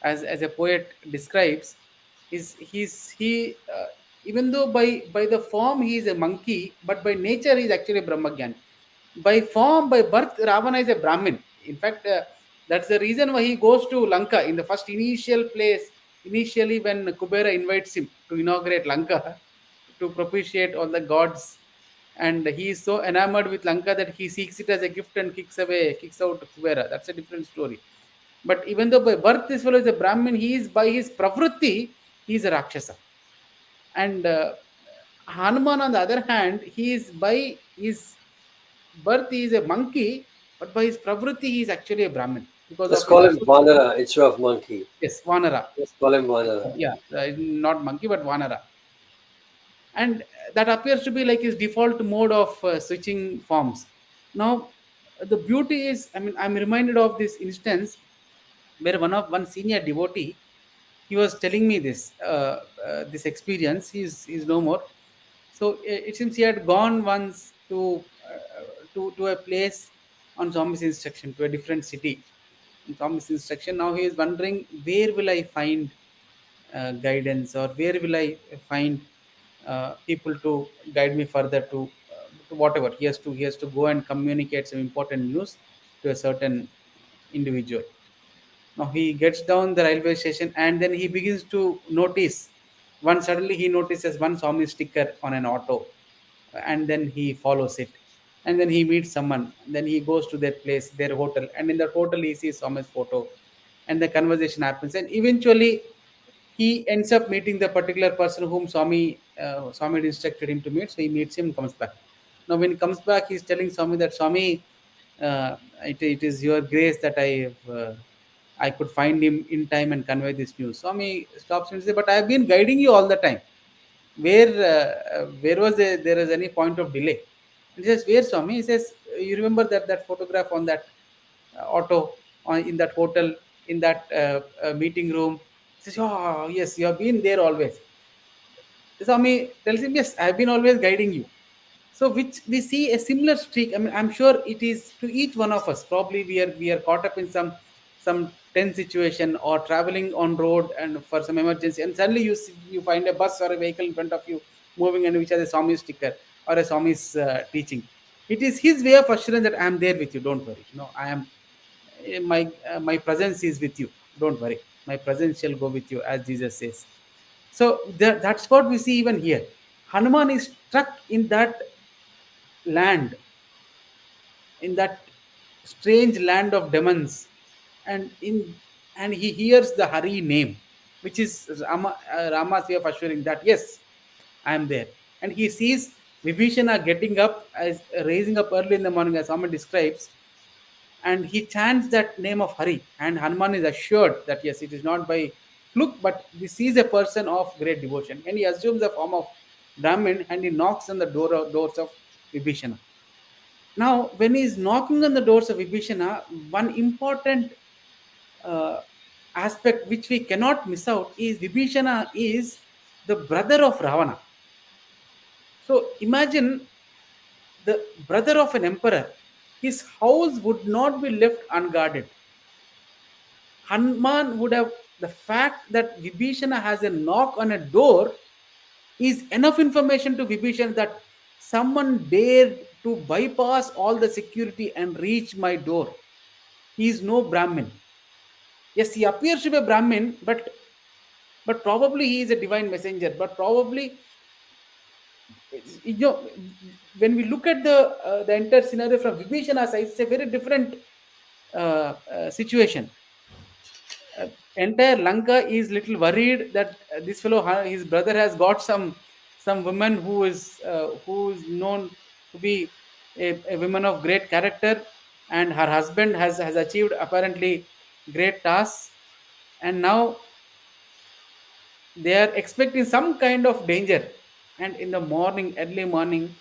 as a poet describes. He even though by the form he is a monkey, but by nature he is actually a Brahma Jnani. By form, by birth, Ravana is a Brahmin. In fact, that's the reason why he goes to Lanka in the first initial place. Initially, when Kubera invites him to inaugurate Lanka, to propitiate all the gods, and he is so enamored with Lanka that he seeks it as a gift and kicks out Kubera. That's a different story. But even though by birth this fellow is a Brahmin, he is by his pravritti, he is a Rakshasa. And Hanuman, on the other hand, he is by his birth he is a monkey, but by his pravritti he is actually a Brahmin because Let's of his call him association. Vanara instead of monkey. Yes, Vanara. Let's call him Vanara. Yeah, not monkey, but Vanara. And that appears to be like his default mode of switching forms. Now, the beauty is, I mean, I'm reminded of this instance where one senior devotee, he was telling me this experience. He's no more. So it seems he had gone once to a place on Swami's instruction, to a different city on Swami's instruction. Now he is wondering, where will I find guidance, or where will I find people to guide me further to whatever he has to go and communicate some important news to a certain individual. Now he gets down the railway station and then he begins to notice. One suddenly he notices one Swami sticker on an auto, and then he follows it. And then he meets someone. Then he goes to their place, their hotel, and in that hotel he sees Swami's photo, and the conversation happens. And eventually he ends up meeting the particular person whom Swami had instructed him to meet. So he meets him, comes back. Now when he comes back, he's telling Swami that Swami, it is your grace that I could find him in time and convey this news. Swami stops him and says, "But I have been guiding you all the time. Where was there is any point of delay?" And he says, "Where, Swami?" He says, "You remember that photograph on that auto, in that hotel, in that meeting room?" He says, "Oh, yes, you have been there always." Swami tells him, "Yes, I have been always guiding you." So which we see a similar streak. I mean, I'm sure it is to each one of us. Probably we are caught up in some tense situation, or traveling on road and for some emergency, and suddenly you find a bus or a vehicle in front of you moving, and which has a Swami sticker or a Swami's teaching. It is his way of assurance that I am there with you. Don't worry. I am my presence is with you. Don't worry. My presence shall go with you, as Jesus says. So that's what we see even here. Hanuman is struck in that land, in that strange land of demons, and he hears the Hari name, which is Rama's way of assuring that yes, I am there. And he sees Vibhishana getting up, as raising up early in the morning, as Rama describes, and he chants that name of Hari, and Hanuman is assured that yes, it is not by fluke, but this is a person of great devotion, and he assumes the form of Brahmin, and he knocks on the doors of Vibhishana. Now, when he is knocking on the doors of Vibhishana, one important uh, aspect which we cannot miss out is Vibhishana is the brother of Ravana. So imagine the brother of an emperor, his house would not be left unguarded. Hanuman would have, the fact that Vibhishana has a knock on a door is enough information to Vibhishan that someone dared to bypass all the security and reach my door. He is no Brahmin. Yes, he appears to be a Brahmin, but probably he is a divine messenger. But probably, you know, when we look at the entire scenario from Vibhishana's side, it's a very different situation. Entire Lanka is little worried that this fellow, his brother, has got some woman who is known to be a woman of great character, and her husband has achieved apparently great tasks, and now they are expecting some kind of danger. And in the morning, early morning,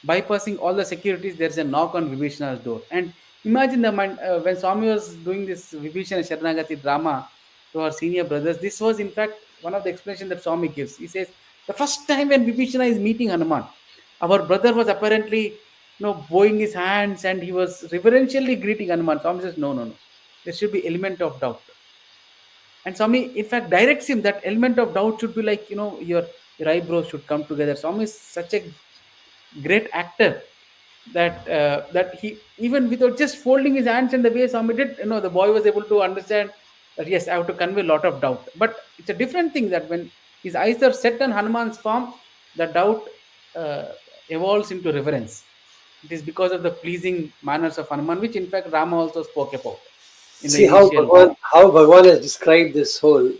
bypassing all the securities, there's a knock on Vibhishana's door. And imagine the mind when Swami was doing this Vibhishana Sharanagati drama to our senior brothers. This was, in fact, one of the explanations that Swami gives. He says the first time when Vibhishana is meeting Hanuman, our brother was apparently, bowing his hands, and he was reverentially greeting Hanuman. Swami says, no, no, no. There should be element of doubt. And Swami, in fact, directs him that element of doubt should be like, your eyebrows should come together. Swami is such a great actor that he, even without just folding his hands in the way Swami did, the boy was able to understand that yes, I have to convey a lot of doubt. But it's a different thing that when his eyes are set on Hanuman's form, the doubt uh, evolves into reverence. It is because of the pleasing manners of Hanuman, which in fact Rama also spoke about in the See how initial. Bhagwan has described this whole,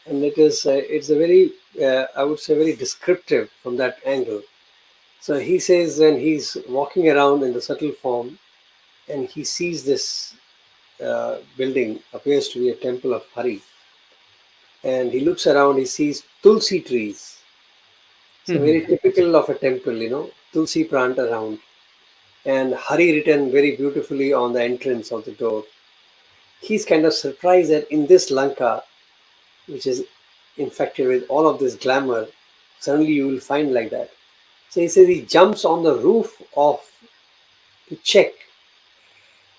and it's a very I would say very descriptive from that angle. So he says when he's walking around in the subtle form, and he sees this building appears to be a temple of Hari, and he looks around, he sees tulsi trees. So very typical of a temple, tulsi plant around, and Hari written very beautifully on the entrance of the door. He's kind of surprised that in this Lanka, which is infected with all of this glamour, suddenly you will find like that. So he says he jumps on the roof of to check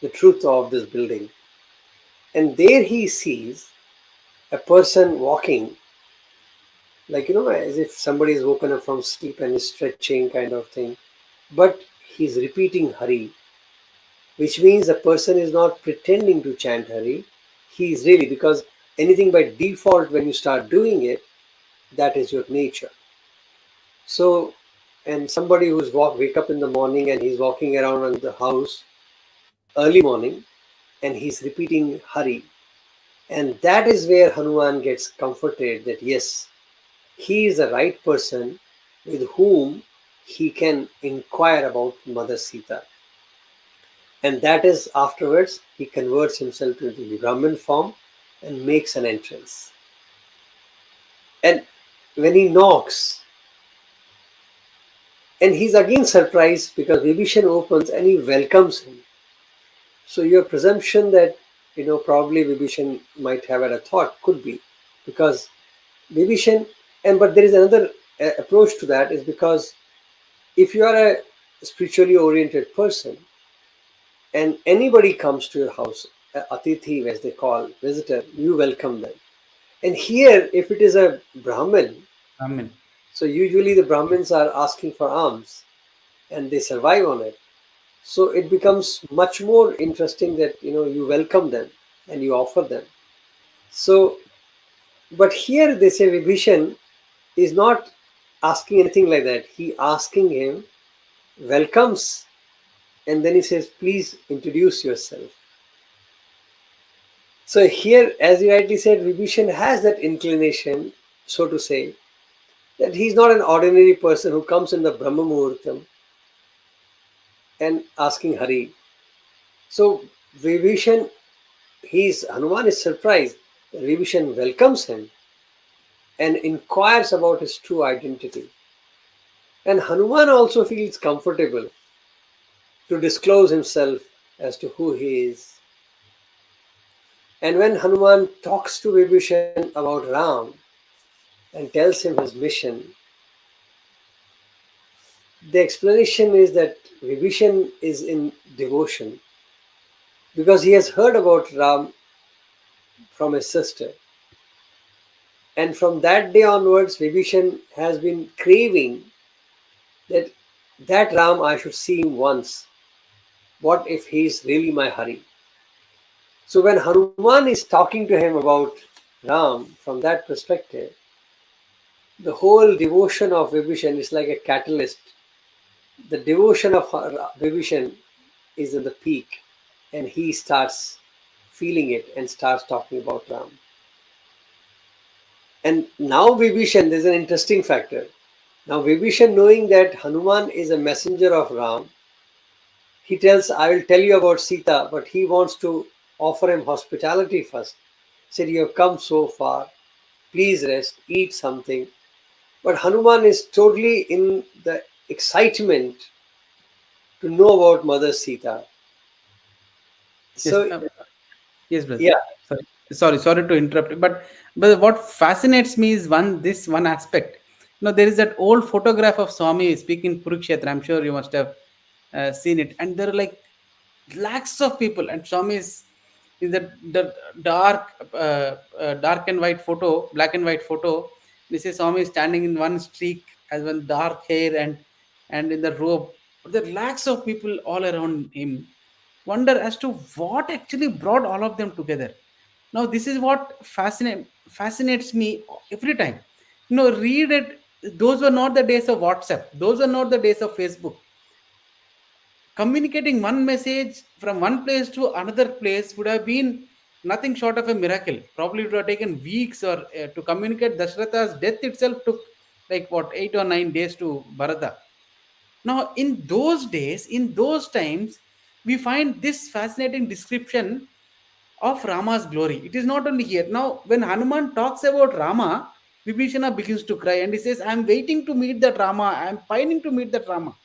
the truth of this building. And there he sees a person walking, like, as if somebody is woken up from sleep and is stretching kind of thing. But he's repeating Hari, which means the person is not pretending to chant Hari. He is really, because anything by default, when you start doing it, that is your nature. So, and somebody wake up in the morning and he's walking around in the house early morning and he's repeating Hari. And that is where Hanuman gets comforted that yes, he is the right person with whom he can inquire about Mother Sita. And that is afterwards he converts himself to the Brahmin form and makes an entrance. And when he knocks, and he's again surprised because Vibhishan opens and he welcomes him. So your presumption that, probably Vibhishan might have had a thought could be because Vibhishan, but there is another approach to that is because if you are a spiritually oriented person and anybody comes to your house, atithi as they call, visitor, you welcome them. And here, if it is a Brahmin, Amen. so usually the Brahmins are asking for alms and they survive on it. So it becomes much more interesting that you welcome them and you offer them. So, but here they say Vibhishan is not asking anything like that. He asking him, welcomes, and then he says, please introduce yourself. So here, as you rightly said, Vibhishan has that inclination, so to say, that he's not an ordinary person who comes in the Brahma Muhurtam and asking Hari. So Vibhishan, Hanuman is surprised that Vibhishan welcomes him and inquires about his true identity. And Hanuman also feels comfortable to disclose himself as to who he is. And when Hanuman talks to Vibhishan about Ram and tells him his mission, the explanation is that Vibhishan is in devotion because he has heard about Ram from his sister. And from that day onwards, Vibhishan has been craving that Ram I should see him once. What if he's really my Hari? So when Hanuman is talking to him about Ram from that perspective, the whole devotion of Vibhishan is like a catalyst. The devotion of Vibhishan is in the peak, and he starts feeling it and starts talking about Ram. And now Vibhishan, there's an interesting factor. Now Vibhishan, knowing that Hanuman is a messenger of Ram, he tells, I will tell you about Sita, but he wants to offer him hospitality first. He said, you have come so far, please rest, eat something. But Hanuman is totally in the excitement to know about Mother Sita. Yes, So, yes, brother. yeah, Sorry to interrupt. But what fascinates me is this one aspect. There is that old photograph of Swami speaking Kurukshetra. I'm sure you must have seen it, and there are like lakhs of people, and Swami is the dark, dark and white photo, black and white photo. This is Swami standing in one streak as one dark hair and in the robe. There are lakhs of people all around him. Wonder as to what actually brought all of them together. Now this is what fascinates me every time. Read it. Those were not the days of WhatsApp. Those were not the days of Facebook. Communicating one message from one place to another place would have been nothing short of a miracle. Probably it would have taken weeks, or to communicate Dashratha's death itself took like what, 8 or 9 days to Bharata. Now, in those days, in those times, we find this fascinating description of Rama's glory. It is not only here. Now, when Hanuman talks about Rama, Vibhishana begins to cry and he says, I am waiting to meet that Rama. I am pining to meet that Rama.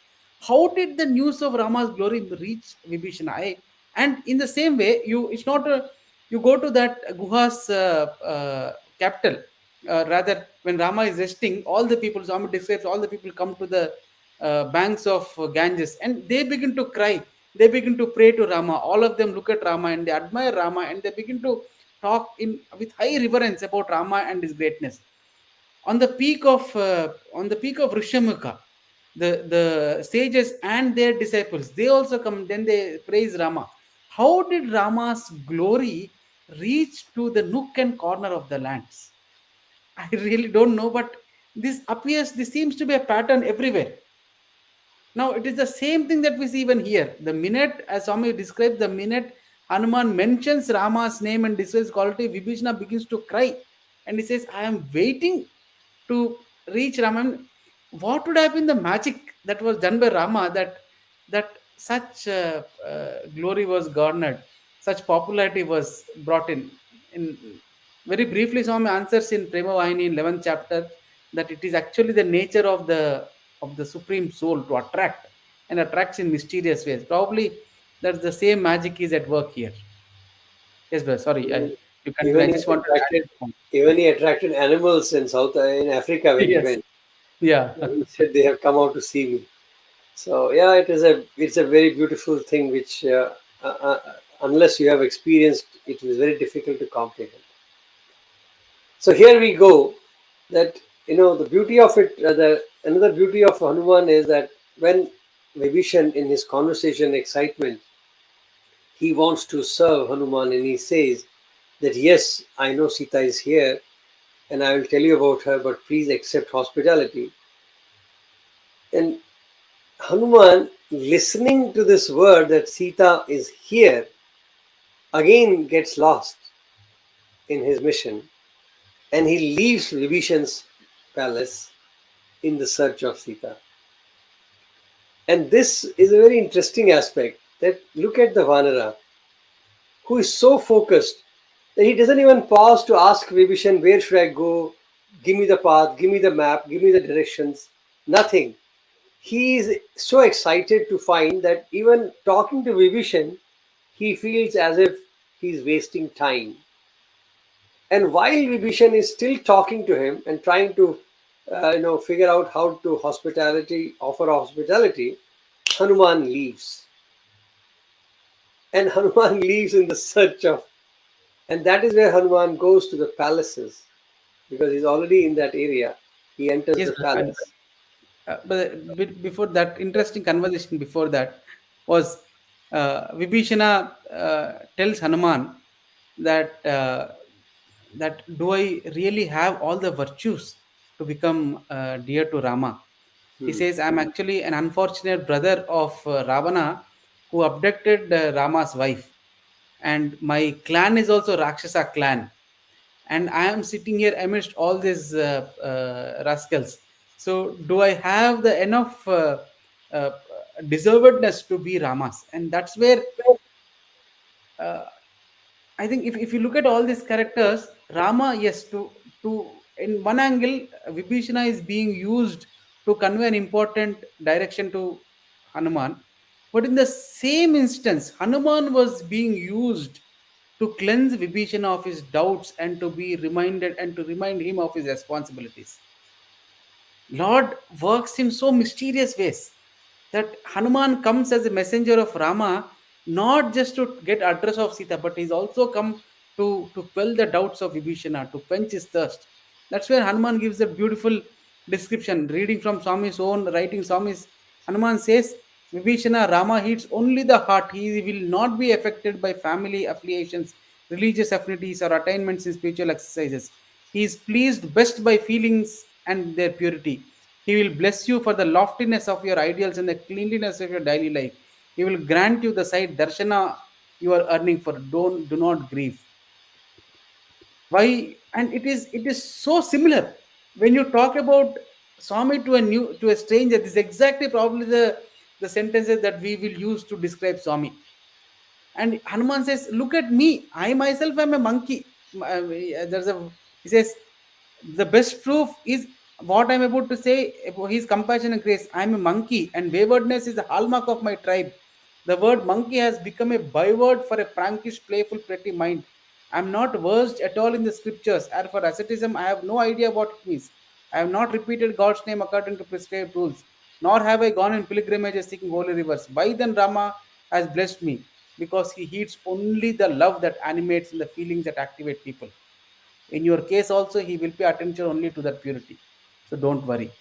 How did the news of Rama's glory reach Vibhishana? And in the same way, it's not you go to that Guha's capital. Rather, when Rama is resting, all the people, Swami describes, all the people come to the banks of Ganges and they begin to cry. They begin to pray to Rama. All of them look at Rama and they admire Rama and they begin to talk in with high reverence about Rama and his greatness. On the peak of Rishamukha, the sages and their disciples, they also come. Then they praise Rama. How did Rama's glory reach to the nook and corner of the lands? I really don't know, but this seems to be a pattern everywhere. Now, it is the same thing that we see even here. The minute, as Swami describes, the minute Hanuman mentions Rama's name and describes quality, Vibhishana begins to cry. And he says, I am waiting to reach Rama. What would have been the magic that was done by Rama that such glory was garnered, such popularity was brought in? In very briefly, Swami answers in Prema Vahini in 11th chapter that it is actually the nature of the supreme soul to attract, and attracts in mysterious ways. Probably that's the same magic is at work here. Yes, brother. Sorry, even, you continue. even I he just wanted to add attracted, this point. even he attracted animals in in Africa when he Yes. went. Yeah. He said they have come out to see me. So yeah, it's a very beautiful thing which uh, uh, unless you have experienced, it is very difficult to comprehend. So here we go. That the beauty of it. The another beauty of Hanuman is that when Vibhishan in his conversation excitement, he wants to serve Hanuman and he says that yes, I know Sita is here and I will tell you about her, but please accept hospitality. And Hanuman, listening to this word that Sita is here, again gets lost in his mission and he leaves Vibhishan's palace in the search of Sita. And this is a very interesting aspect that look at the Vanara who is so focused that he doesn't even pause to ask Vibhishan, where should I go? Give me the path, give me the map, give me the directions. Nothing. He is so excited to find that even talking to Vibhishan, he feels as if he's wasting time. And while Vibhishan is still talking to him and trying to, figure out how to offer hospitality, Hanuman leaves. And Hanuman leaves in the search of, and that is where Hanuman goes to the palaces because he's already in that area. He enters Yes, the and palace. but before that, interesting conversation before that was Vibhishana tells Hanuman that that do I really have all the virtues to become dear to Rama? He Hmm. says, I'm actually an unfortunate brother of Ravana who abducted Rama's wife, and my clan is also Rakshasa clan, and I am sitting here amidst all these rascals. So, do I have the enough uh, deservedness to be Ramas? And that's where uh, I think if you look at all these characters, Rama, yes, to in one angle, Vibhishana is being used to convey an important direction to Hanuman, but in the same instance, Hanuman was being used to cleanse Vibhishana of his doubts and to be reminded and to remind him of his responsibilities. Lord works in so mysterious ways that Hanuman comes as a messenger of Rama, not just to get address of Sita, but he's also come to quell the doubts of Vibhishana, to quench his thirst. That's where Hanuman gives a beautiful description, reading from Swami's own writing. Swami's Hanuman says, Vibhishana, Rama heats only the heart. He will not be affected by family affiliations, religious affinities, or attainments in spiritual exercises. He is pleased best by feelings and their purity. He will bless you for the loftiness of your ideals and the cleanliness of your daily life. He will grant you the sight darshana you are earning for. Do not grieve. Why? And it is so similar when you talk about Swami to a stranger. This is exactly probably the sentences that we will use to describe Swami. And Hanuman says, look at me, I myself am a monkey. There's a He says, the best proof is what I'm about to say about his compassion and grace. I'm a monkey, and waywardness is the hallmark of my tribe. The word monkey has become a byword for a prankish, playful, pretty mind. I'm not versed at all in the scriptures, and for asceticism, I have no idea what it means. I have not repeated God's name according to prescribed rules, nor have I gone in pilgrimages seeking holy rivers. Why then Rama has blessed me? Because he heeds only the love that animates and the feelings that activate people. In your case also, he will pay attention only to that purity. So don't worry.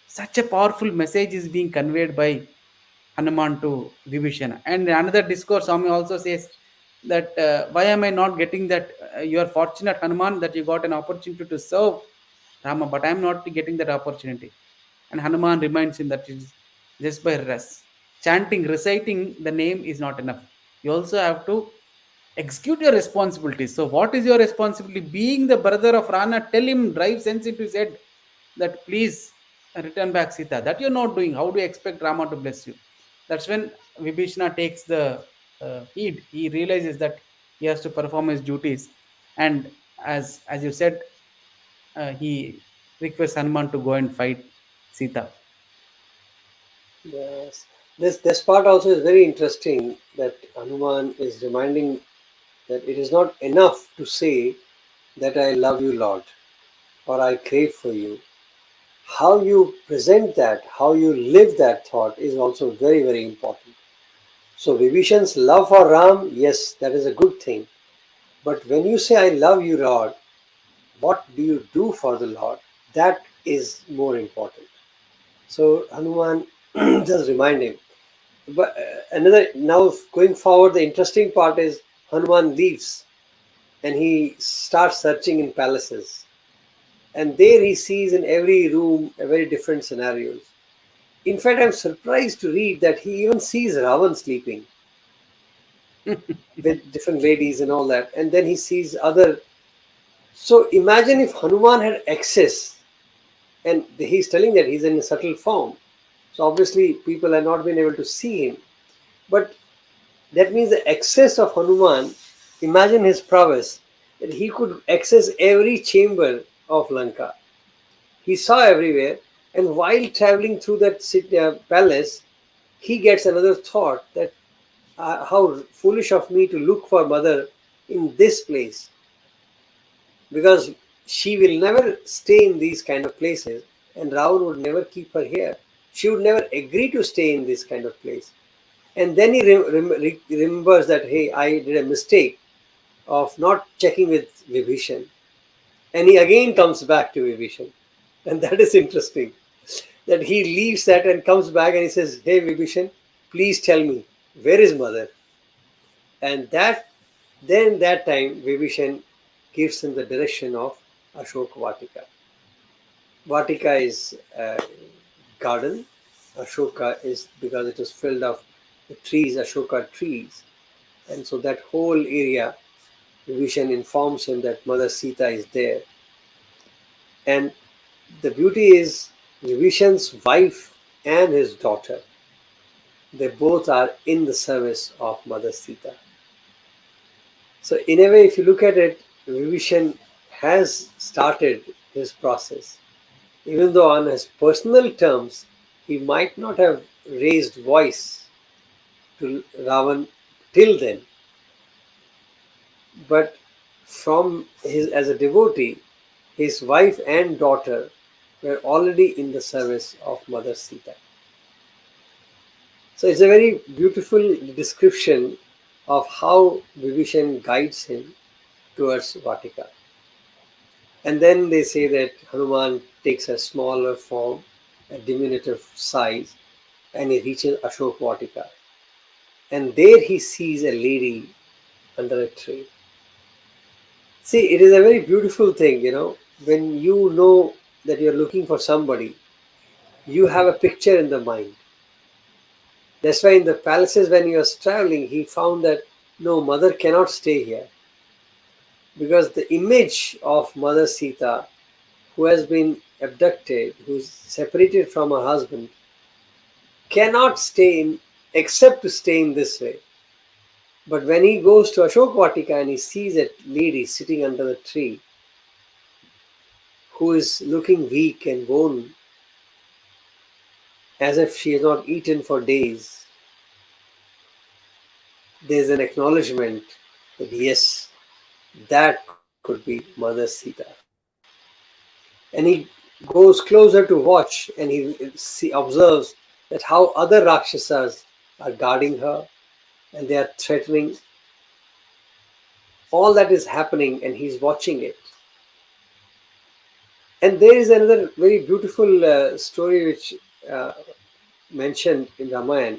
Such a powerful message is being conveyed by Hanuman to Vibhishana. And another discourse, Swami also says that why am I not getting that? You are fortunate, Hanuman, that you got an opportunity to serve Rama, but I am not getting that opportunity. And Hanuman reminds him that it is just by chanting, reciting the name is not enough. You also have to execute your responsibilities. So, what is your responsibility? Being the brother of Rana, tell him, drive sense into his head that please return back Sita. That you're not doing. How do you expect Rama to bless you? That's when Vibhishana takes the heed. He realizes that he has to perform his duties, and as you said, he requests Hanuman to go and fight Sita. Yes. This part also is very interesting, that Hanuman is reminding that it is not enough to say that I love you, Lord, or I crave for you. How you present that, how you live that thought is also very, very important. So Vibhishan's love for Ram, yes, that is a good thing. But when you say I love you, Lord, what do you do for the Lord? That is more important. So Hanuman just remind him. But another, now going forward, the interesting part is Hanuman leaves and he starts searching in palaces. And there he sees in every room a very different scenarios. In fact, I'm surprised to read that he even sees Ravan sleeping with different ladies and all that. And then he sees other. So imagine if Hanuman had access, and he's telling that he's in a subtle form. So obviously people have not been able to see him. But that means the access of Hanuman, imagine his prowess, that he could access every chamber of Lanka. He saw everywhere, and while traveling through that palace, he gets another thought that how foolish of me to look for mother in this place, because she will never stay in these kind of places, and Ravan would never keep her here. She would never agree to stay in this kind of place. And then he remembers that, hey, I did a mistake of not checking with Vibhishan. And he again comes back to Vibhishan. And that is interesting that he leaves that and comes back and he says, "Hey Vibhishan, please tell me, where is mother?" And that time Vibhishan gives him the direction of Ashok Vatika. Vatika is a garden. Ashoka is because it is filled of the trees, Ashoka trees. And so that whole area, Vibhishan informs him that Mother Sita is there. And the beauty is Vibhishan's wife and his daughter, they both are in the service of Mother Sita. So in a way, if you look at it, Vibhishan has started his process. Even though on his personal terms, he might not have raised voice to Ravan till then, but from his as a devotee, his wife and daughter were already in the service of Mother Sita. So it's a very beautiful description of how Vibhishan guides him towards Vatika. And then they say that Hanuman takes a smaller form, a diminutive size, and he reaches Ashok Vatika. And there he sees a lady under a tree. See, it is a very beautiful thing, when you know that you're looking for somebody, you have a picture in the mind. That's why in the palaces, when he was traveling, he found that no, mother cannot stay here because the image of Mother Sita, who has been abducted, who's separated from her husband, cannot stay in except to stay in this way. But when he goes to Ashok Vatika and he sees a lady sitting under the tree who is looking weak and worn as if she has not eaten for days, there's an acknowledgement that yes, that could be Mother Sita. And he goes closer to watch and observes that how other Rakshasas are guarding her and they are threatening. All that is happening and he's watching it. And there is another very beautiful story which uh, mentioned in Ramayana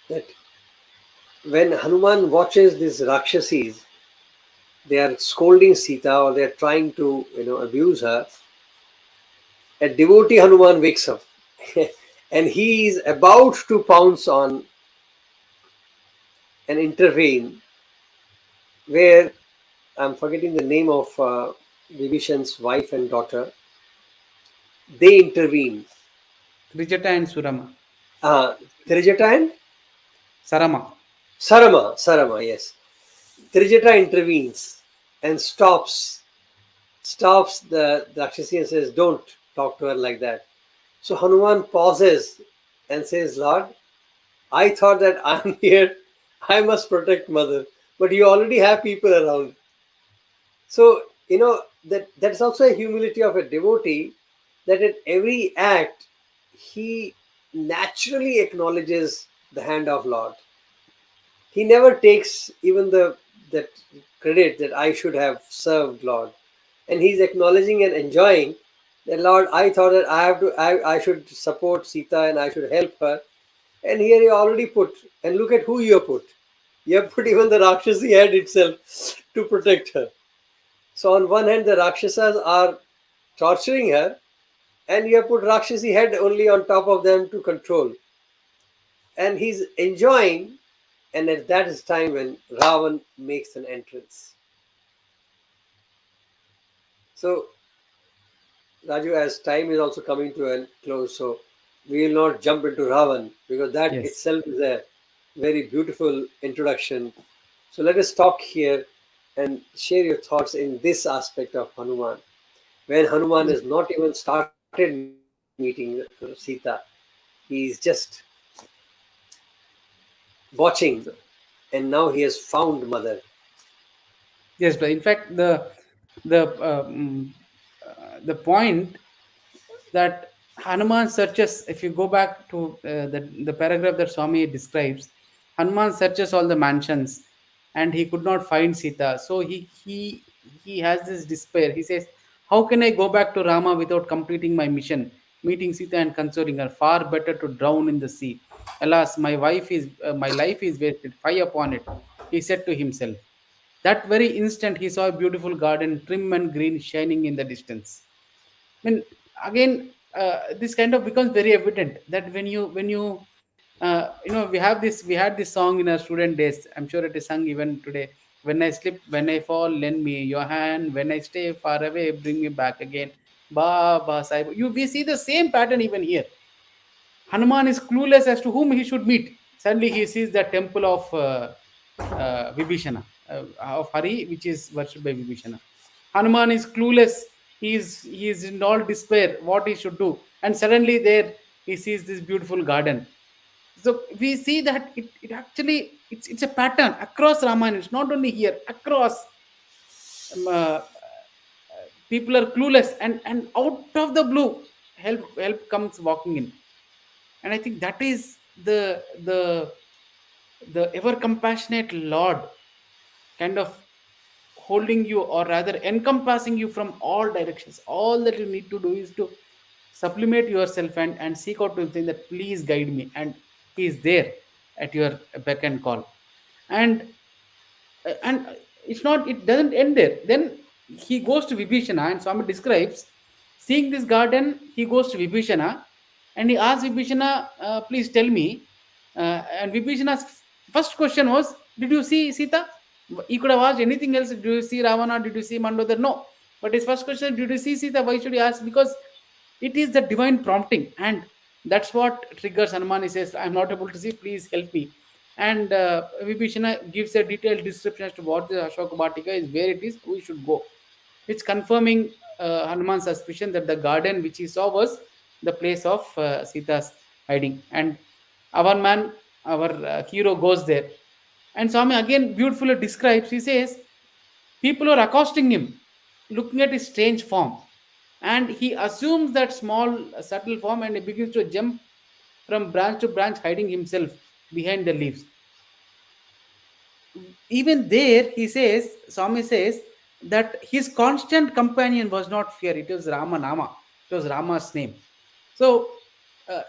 that when Hanuman watches these Rakshasis, they are scolding Sita or they are trying to abuse her. A devotee Hanuman wakes up and he is about to pounce on and intervene where I'm forgetting the name of Vibhishan's wife and daughter. They intervene. Trijata and Surama. Uh, Trijata and Sarama. Sarama, yes. Trijata intervenes and stops the Rakshasi and says, "Don't talk to her like that." So Hanuman pauses and says, "Lord, I thought that I'm here, I must protect mother, but you already have people around." So, that's also a humility of a devotee that at every act he naturally acknowledges the hand of Lord. He never takes even the that credit that I should have served Lord. And he's acknowledging and enjoying that Lord, I thought that I should support Sita and I should help her. And here you already put, and look at who you have put. You have put even the Rakshasi head itself to protect her. So on one hand, the Rakshasas are torturing her, and you have put Rakshasi head only on top of them to control. And he's enjoying, and at that is time when Ravan makes an entrance. So, Raju, as time is also coming to a close, so we will not jump into Ravan because that Yes. itself is a very beautiful introduction. So let us talk here and share your thoughts in this aspect of Hanuman. When Hanuman has not even started meeting Sita, he is just watching, and now he has found mother. Yes, but in fact, the point that Hanuman searches, if you go back to the paragraph that Swami describes, Hanuman searches all the mansions and he could not find Sita. So he he has this despair. He says, how can I go back to Rama without completing my mission, meeting Sita and consoling her? Far better to drown in the sea. Alas, my life is wasted. Fie upon it, he said to himself. That very instant, he saw a beautiful garden, trim and green, shining in the distance. I mean, again, this kind of becomes very evident that we had this song in our student days. I'm sure it is sung even today. When I slip, when I fall, lend me your hand. When I stay far away, bring me back again. Baba Sahib. We see the same pattern even here. Hanuman is clueless as to whom he should meet. Suddenly he sees the temple of Vibhishana, of Hari, which is worshipped by Vibhishana. Hanuman is clueless. He is in all despair what he should do. And suddenly there he sees this beautiful garden. So we see that it actually it's a pattern across Ramayana. It's not only here, across people are clueless, and out of the blue help comes walking in. And I think that is the ever compassionate Lord kind of holding you, or rather encompassing you from all directions. All that you need to do is to sublimate yourself and seek out to him, saying that please guide me, and he is there at your beck and call. And and it doesn't end there. Then he goes to Vibhishana, and Swami describes seeing this garden. He goes to Vibhishana and he asks Vibhishana, please tell me. And Vibhishana's first question was, did you see Sita? He could have asked anything else. Did you see Ravana? Did you see Mandodar? No. But his first question, did you see Sita? Why should he ask? Because it is the divine prompting, and that's what triggers Hanuman. He says, I'm not able to see, please help me. And Vibhishana gives a detailed description as to what the Ashoka Batika is, where it is, we should go. It's confirming Hanuman's suspicion that the garden which he saw was the place of Sita's hiding. And our man, our hero, goes there. And Swami again beautifully describes, he says, people are accosting him, looking at his strange form. And he assumes that small, subtle form, and he begins to jump from branch to branch, hiding himself behind the leaves. Even there, he says, Swami says, that his constant companion was not fear, it was Rama Nama, it was Rama's name. So, uh,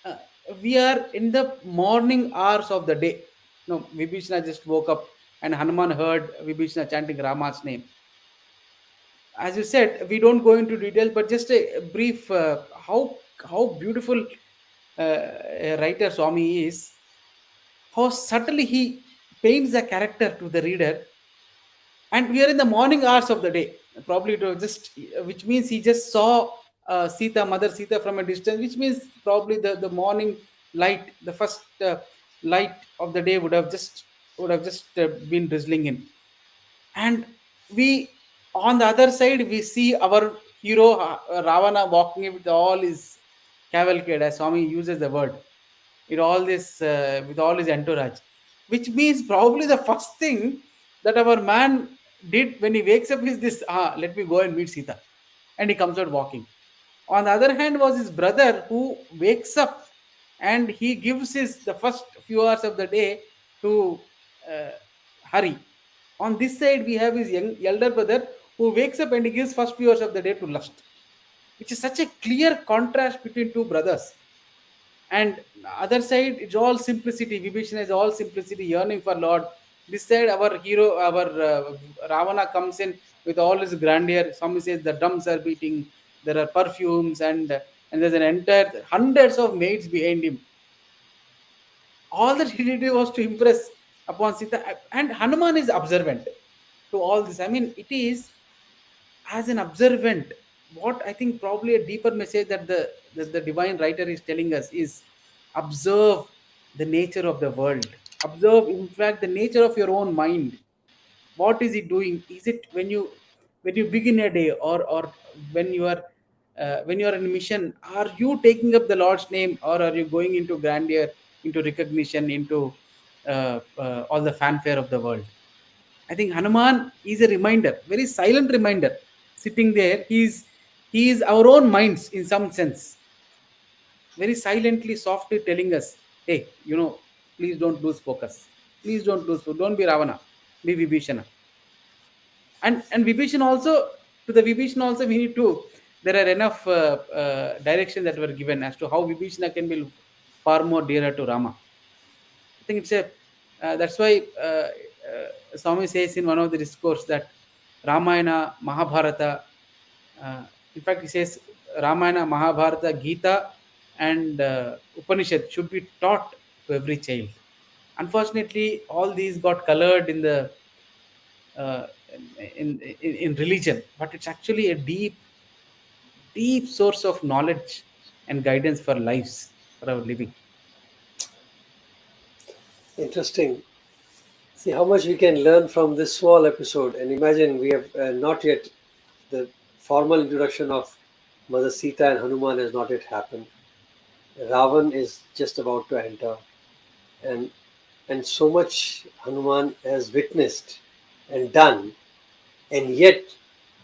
uh, we are in the morning hours of the day. No, Vibhishana just woke up, and Hanuman heard Vibhishana chanting Rama's name. As you said, we don't go into details, but just a brief how beautiful a writer Swami is, how subtly he paints the character to the reader. And we are in the morning hours of the day, probably it was just, which means he just saw Sita, mother Sita, from a distance, which means probably the morning light, the first light of the day would have just been drizzling in. And we, on the other side, we see our hero, Ravana, walking with all his cavalcade, as Swami uses the word, with all his entourage, which means probably the first thing that our man did when he wakes up is this, let me go and meet Sita. And he comes out walking. On the other hand was his brother, who wakes up and he gives his the first few hours of the day to uh, Hari. On this side we have his young elder brother, who wakes up and he gives first few hours of the day to lust, which is such a clear contrast between two brothers. And other side, it's all simplicity. Vibhishana is all simplicity, yearning for Lord. This side, our hero, our Ravana comes in with all his grandeur. Swami says the drums are beating, there are perfumes, and there's an entire hundreds of maids behind him. All that he did was to impress upon Sita. And Hanuman is observant to all this. I mean, it is as an observant, what I think probably a deeper message that the divine writer is telling us is, observe the nature of the world. Observe, in fact, the nature of your own mind. What is it doing? Is it when you begin a day, or when you are when you are in mission, are you taking up the Lord's name, or are you going into grandeur, into recognition, into all the fanfare of the world? I think Hanuman is a reminder, very silent reminder, sitting there. He is our own minds in some sense, very silently, softly telling us, "Hey, please don't lose focus. Please don't lose. Don't be Ravana. Be Vibhishana." And Vibhishan also, to the Vibhishan also we need to, there are enough direction that were given as to how Vibhishana can be far more dearer to Rama. I think it's a that's why Swami says in one of the discourse that Ramayana, Mahabharata, uh, in fact he says Ramayana, Mahabharata, Gita, and Upanishad should be taught to every child. Unfortunately, all these got colored in the uh, in religion, but it's actually a deep source of knowledge and guidance for lives, for our living. Interesting. See how much we can learn from this small episode. And imagine we have not yet, the formal introduction of Mother Sita and Hanuman has not yet happened. Ravan is just about to enter. And so much Hanuman has witnessed and done, and yet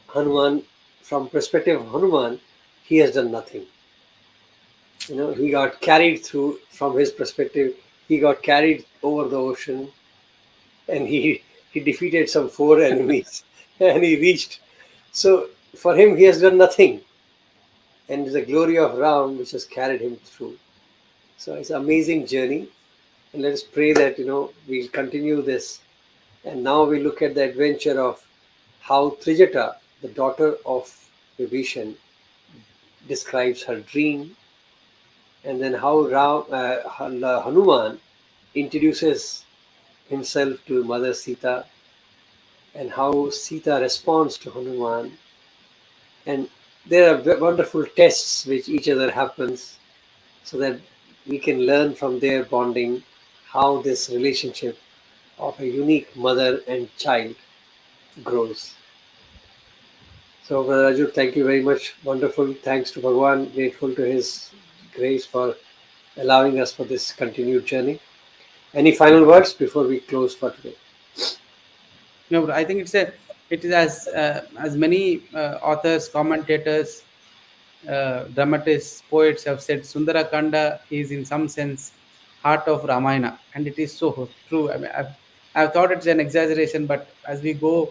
Hanuman, from perspective of Hanuman, he has done nothing. He got carried through, from his perspective, he got carried over the ocean, and he defeated some four enemies, and he reached. So for him, he has done nothing, and it's the glory of Ram which has carried him through. So it's an amazing journey, and let us pray that we'll continue this. And now we look at the adventure of how Trijata, the daughter of Vibhishan, describes her dream, and then how Hanuman introduces himself to Mother Sita, and how Sita responds to Hanuman. And there are wonderful tests which each other happens, so that we can learn from their bonding how this relationship of a unique mother and child grows. So, Brother Raju, thank you very much. Wonderful. Thanks to Bhagwan. Grateful to His grace for allowing us for this continued journey. Any final words before we close for today? No, but I think it is as many authors, commentators, dramatists, poets have said, Sundarakanda is in some sense heart of Ramayana, and it is so true. I mean, I've thought it's an exaggeration, but as we go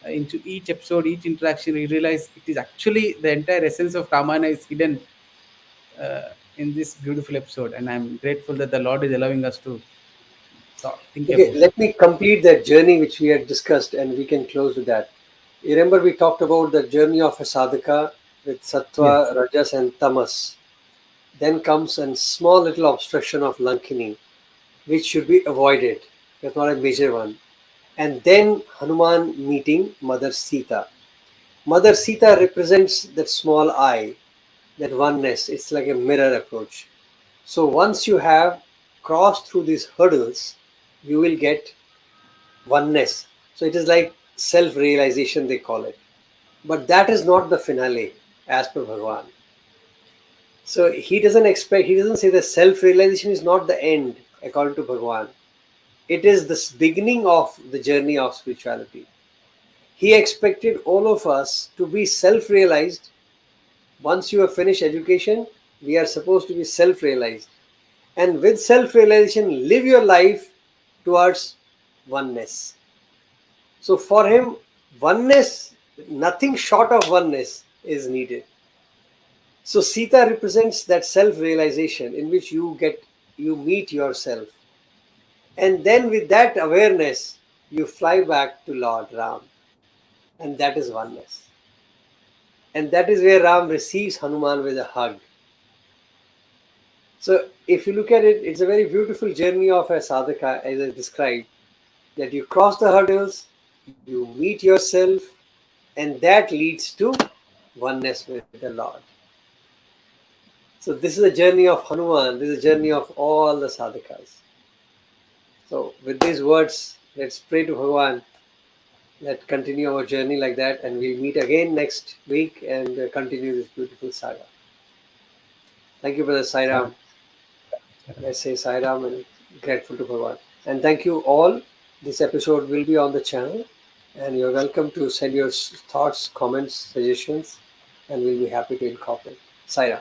into each episode, each interaction, we realize it is actually the entire essence of Ramayana is hidden in this beautiful episode, and I'm grateful that the Lord is allowing us to think Okay, about it. let me complete that journey which we had discussed, and we can close with that. You remember we talked about the journey of a sadhaka with Yes. sattva, rajas, and tamas. Then comes a small little obstruction of Lankini, which should be avoided. It's not a major one. And then Hanuman meeting Mother Sita. Mother Sita represents that small I, that oneness. It's like a mirror approach. So once you have crossed through these hurdles, you will get oneness. So it is like self realization, they call it. But that is not the finale, as per Bhagavan. So he doesn't say the self realization is not the end, according to Bhagavan. It is the beginning of the journey of spirituality. He expected all of us to be self realized. Once you have finished education, we are supposed to be self realized. And with self realization, live your life towards oneness. So for him, oneness, nothing short of oneness is needed. So Sita represents that self realization in which you meet yourself. And then with that awareness, you fly back to Lord Ram. And that is oneness. And that is where Ram receives Hanuman with a hug. So if you look at it, it's a very beautiful journey of a sadhaka, as I described, that you cross the hurdles, you meet yourself, and that leads to oneness with the Lord. So this is a journey of Hanuman, this is a journey of all the sadhakas. So with these words, let's pray to Bhagavan. Let's continue our journey like that, and we'll meet again next week and continue this beautiful saga. Thank you, Brother Saram. Sairam. Let's say Sairam and grateful to Bhagavan. And thank you all. This episode will be on the channel, and you're welcome to send your thoughts, comments, suggestions, and we'll be happy to incorporate. Sairam.